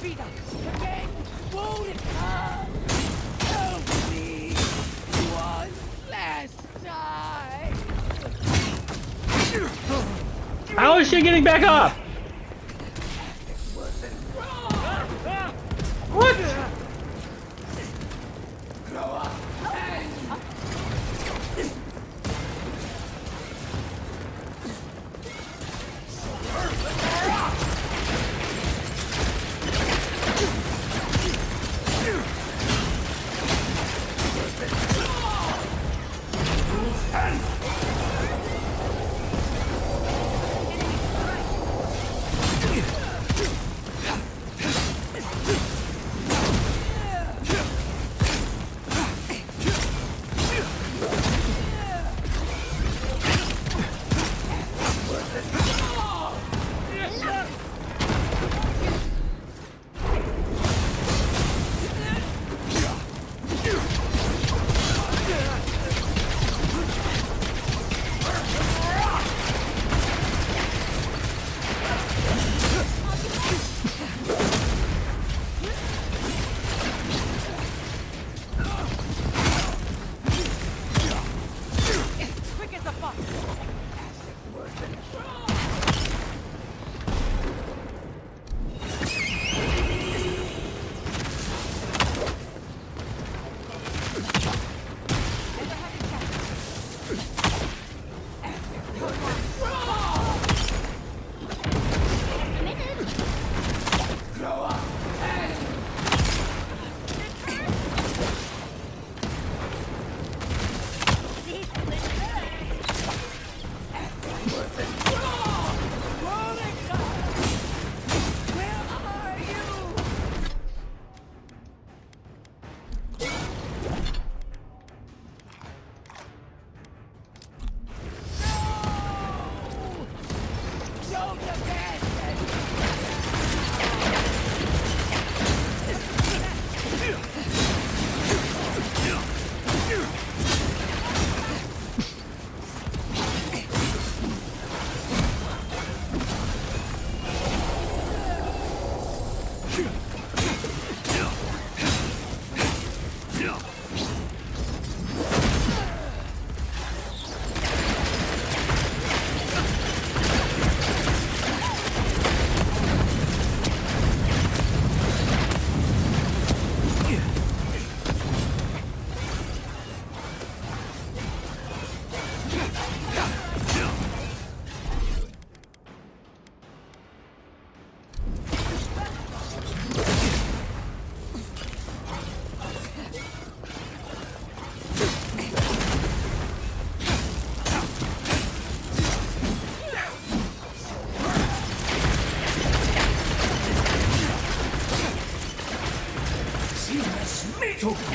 Frida! Again! Wounded her! Help me! One last time! How is she getting back up? What?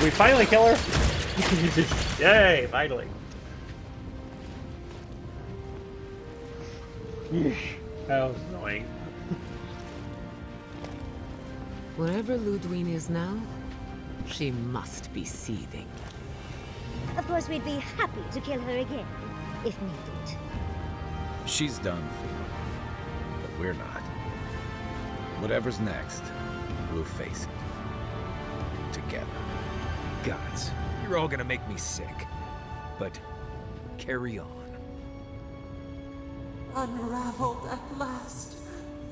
We finally kill her? Yay, finally. That was annoying. Wherever Ludwig is now, she must be seething. Of course, we'd be happy to kill her again, if needed. She's done for, but we're not. Whatever's next, we'll face it. Together. Gods, you're all gonna make me sick. But carry on. Unraveled at last.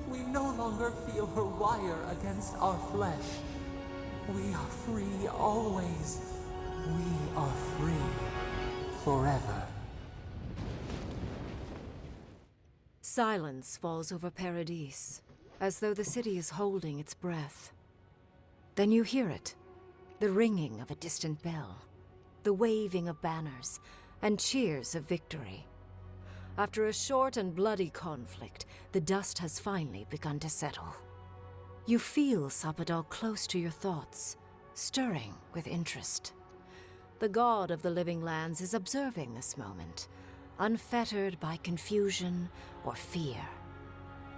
We no longer feel her wire against our flesh. We are free always. We are free forever. Silence falls over Paradis, as though the city is holding its breath. Then you hear it, the ringing of a distant bell, the waving of banners, and cheers of victory. After a short and bloody conflict, the dust has finally begun to settle. You feel Sapadal close to your thoughts, stirring with interest. The god of the living lands is observing this moment, unfettered by confusion or fear.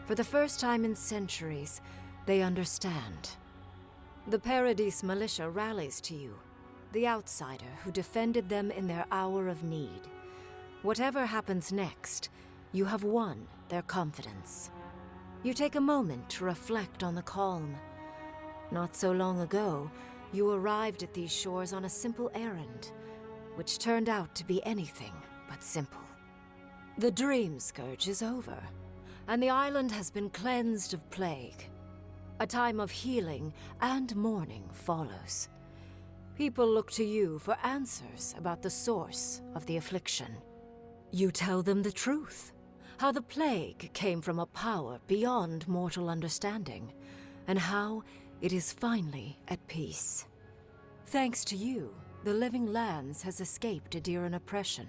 For the first time in centuries, they understand. The Paradis militia rallies to you, the outsider who defended them in their hour of need. Whatever happens next, you have won their confidence. You take a moment to reflect on the calm, Not so long ago, you arrived at these shores on a simple errand, which turned out to be anything but simple. The Dream Scourge is over, and the island has been cleansed of plague. A time of healing and mourning follows. People look to you for answers about the source of the affliction. You tell them the truth, how the plague came from a power beyond mortal understanding, and how it is finally at peace. Thanks to you, the Living Lands has escaped Adiran oppression.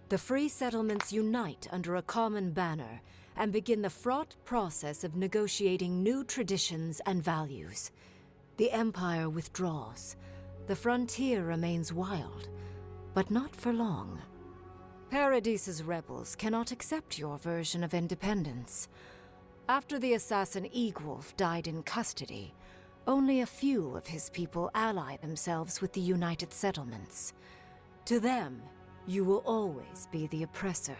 The free settlements unite under a common banner and begin the fraught process of negotiating new traditions and values. The Empire withdraws. The frontier remains wild, but not for long. Paradise's rebels cannot accept your version of independence. After the assassin Egwolf died in custody, only a few of his people ally themselves with the United Settlements. To them, you will always be the oppressor.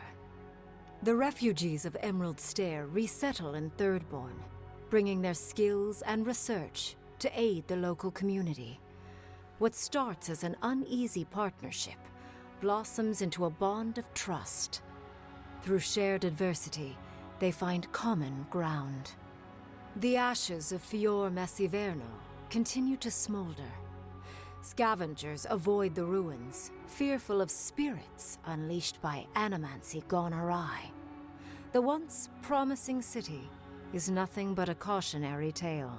The refugees of Emerald Stair resettle in Thirdborn, bringing their skills and research to aid the local community. What starts as an uneasy partnership blossoms into a bond of trust. Through shared adversity, they find common ground. The ashes of Fior Messiverno continue to smolder. Scavengers avoid the ruins, fearful of spirits unleashed by animancy gone awry. The once promising city is nothing but a cautionary tale.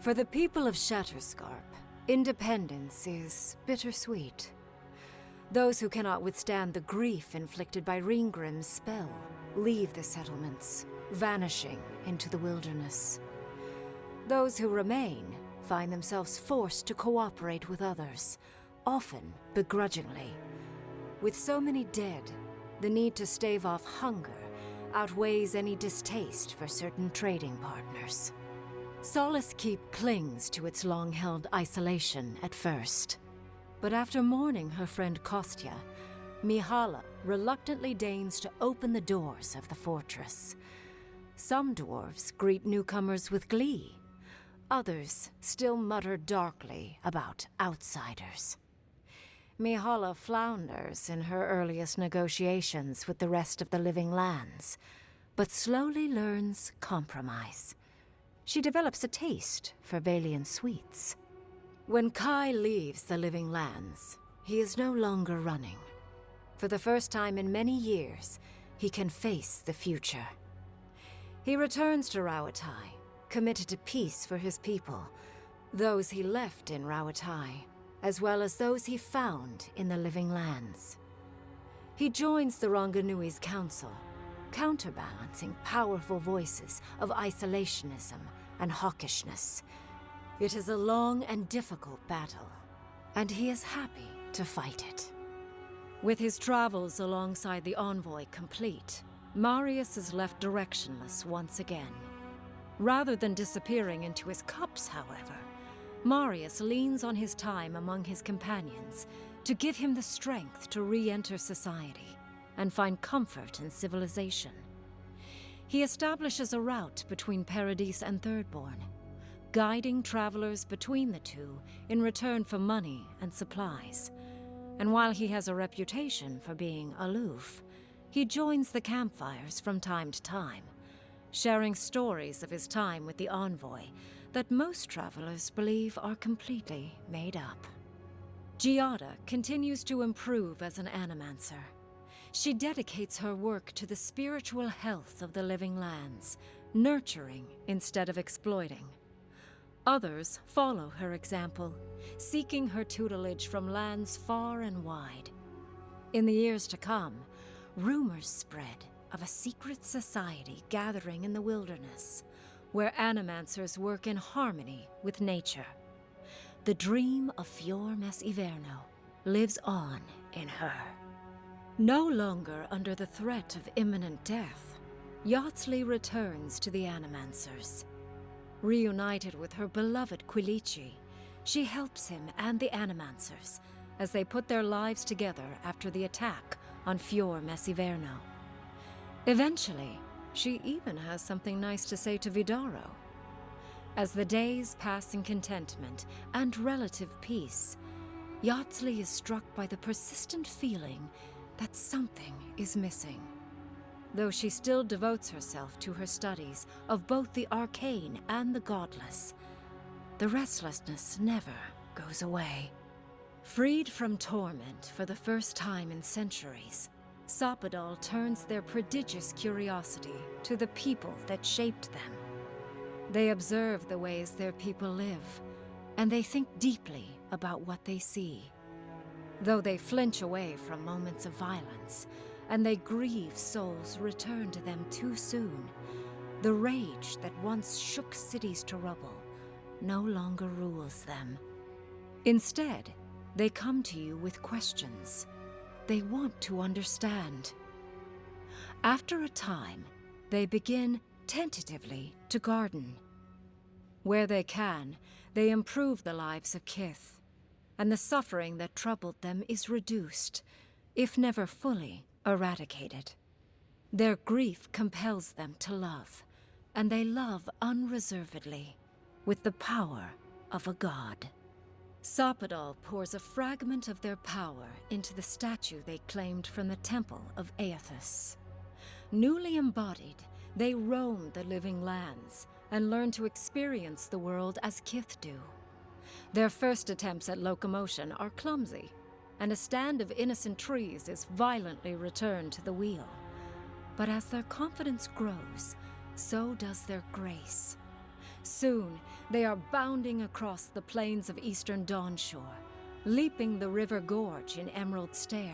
For the people of Shatterscarp, independence is bittersweet. Those who cannot withstand the grief inflicted by Ringgrim's spell leave the settlements, vanishing into the wilderness. Those who remain find themselves forced to cooperate with others, often begrudgingly. With so many dead, the need to stave off hunger outweighs any distaste for certain trading partners. Solace Keep clings to its long-held isolation at first. But after mourning her friend Kostya, Mihala reluctantly deigns to open the doors of the fortress. Some dwarves greet newcomers with glee. Others still mutter darkly about outsiders. Mihala flounders in her earliest negotiations with the rest of the Living Lands, but slowly learns compromise. She develops a taste for Valian sweets. When Kai leaves the Living Lands, he is no longer running. For the first time in many years, he can face the future. He returns to Rauatai, committed to peace for his people, those he left in Rauatai, as well as those he found in the Living Lands. He joins the Ronganui's council, counterbalancing powerful voices of isolationism and hawkishness. It is a long and difficult battle, and he is happy to fight it. With his travels alongside the envoy complete, Marius is left directionless once again. Rather than disappearing into his cups, however, Marius leans on his time among his companions to give him the strength to re-enter society and find comfort in civilization. He establishes a route between Paradise and Thirdborn, guiding travelers between the two in return for money and supplies. And while he has a reputation for being aloof, he joins the campfires from time to time, sharing stories of his time with the envoy that most travelers believe are completely made up. Giada continues to improve as an animancer. She dedicates her work to the spiritual health of the Living Lands, nurturing instead of exploiting. Others follow her example, seeking her tutelage from lands far and wide. In the years to come, rumors spread of a secret society gathering in the wilderness, where animancers work in harmony with nature. The dream of Fior Messiverno lives on in her. No longer under the threat of imminent death, Yardsley returns to the Animancers. Reunited with her beloved Quilici, she helps him and the Animancers as they put their lives together after the attack on Fior Messiverno. Eventually, she even has something nice to say to Vidaro. As the days pass in contentment and relative peace, Yardsley is struck by the persistent feeling that something is missing. Though she still devotes herself to her studies of both the arcane and the godless, the restlessness never goes away. Freed from torment for the first time in centuries, Soppadal turns their prodigious curiosity to the people that shaped them. They observe the ways their people live, and they think deeply about what they see. Though they flinch away from moments of violence, and they grieve souls returned to them too soon, the rage that once shook cities to rubble no longer rules them. Instead, they come to you with questions. They want to understand. After a time, they begin tentatively to garden. Where they can, they improve the lives of Kith, and the suffering that troubled them is reduced, if never fully eradicated. Their grief compels them to love, and they love unreservedly, with the power of a god. Soppadal pours a fragment of their power into the statue they claimed from the temple of Aethys. Newly embodied, they roam the living lands and learn to experience the world as Kith do. Their first attempts at locomotion are clumsy, and a stand of innocent trees is violently returned to the wheel. But as their confidence grows, so does their grace. Soon, they are bounding across the plains of eastern Dawnshore, leaping the river gorge in Emerald Stair,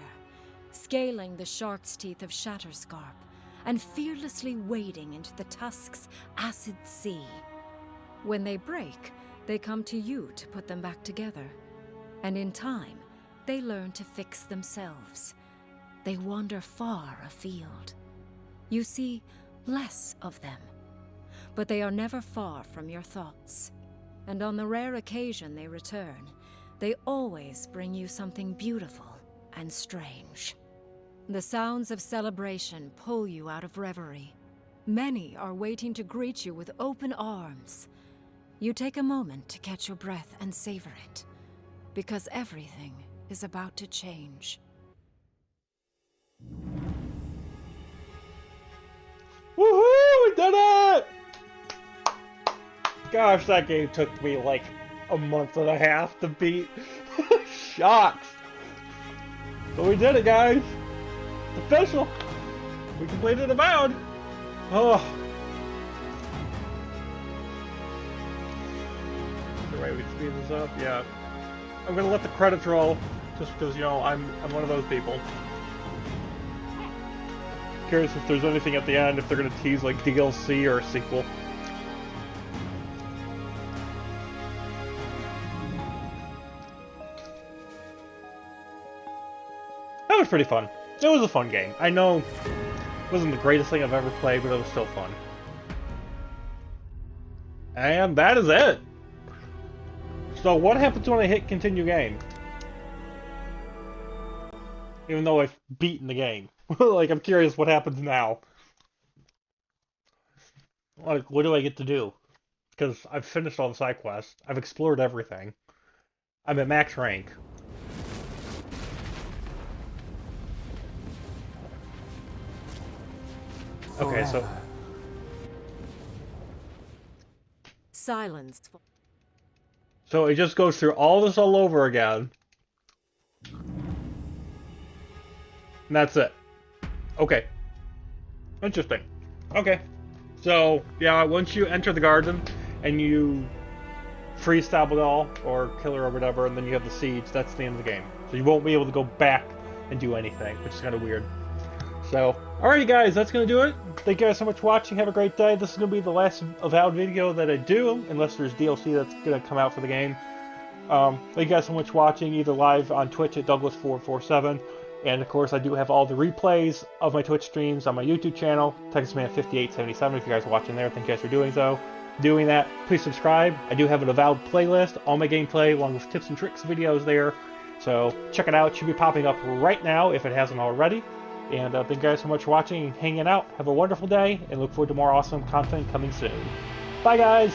scaling the shark's teeth of Shatterscarp, and fearlessly wading into the Tusk's acid sea. When they break, they come to you to put them back together. And in time, they learn to fix themselves. They wander far afield. You see less of them, but they are never far from your thoughts. And on the rare occasion they return, they always bring you something beautiful and strange. The sounds of celebration pull you out of reverie. Many are waiting to greet you with open arms. You take a moment to catch your breath and savor it, because everything is about to change. Woohoo! We did it! Gosh, that game took me like a month and a half to beat. Shocks! But we did it, guys! It's official! We completed Avowed! Oh! Is there a way we can speed this up? Yeah. I'm gonna let the credits roll, just because, you know, I'm one of those people. Curious if there's anything at the end, if they're gonna tease like DLC or a sequel. That was pretty fun. It was a fun game. I know it wasn't the greatest thing I've ever played, but it was still fun. And that is it! So what happens when I hit continue game? Even though I've beaten the game. Like, I'm curious what happens now. Like, what do I get to do? Because I've finished all the side quests. I've explored everything. I'm at max rank. Okay, so... Silence. So it just goes through all this all over again. And that's it. Okay. Interesting. Okay. So, yeah, once you enter the garden and you free Stabadal or kill her or whatever, and then you have the siege, that's the end of the game. So you won't be able to go back and do anything, which is kind of weird. So, alright guys, that's going to do it. Thank you guys so much for watching. Have a great day. This is going to be the last Avowed video that I do, unless there's DLC that's going to come out for the game. Thank you guys so much for watching, either live on Twitch at Douglas447, and of course I do have all the replays of my Twitch streams on my YouTube channel, TexasMan5877, if you guys are watching there. Thank you guys for doing that. Please subscribe. I do have an Avowed playlist, all my gameplay, along with tips and tricks videos there. So check it out. It should be popping up right now if it hasn't already. And thank you guys so much for watching and hanging out. Have a wonderful day, and look forward to more awesome content coming soon. Bye, guys!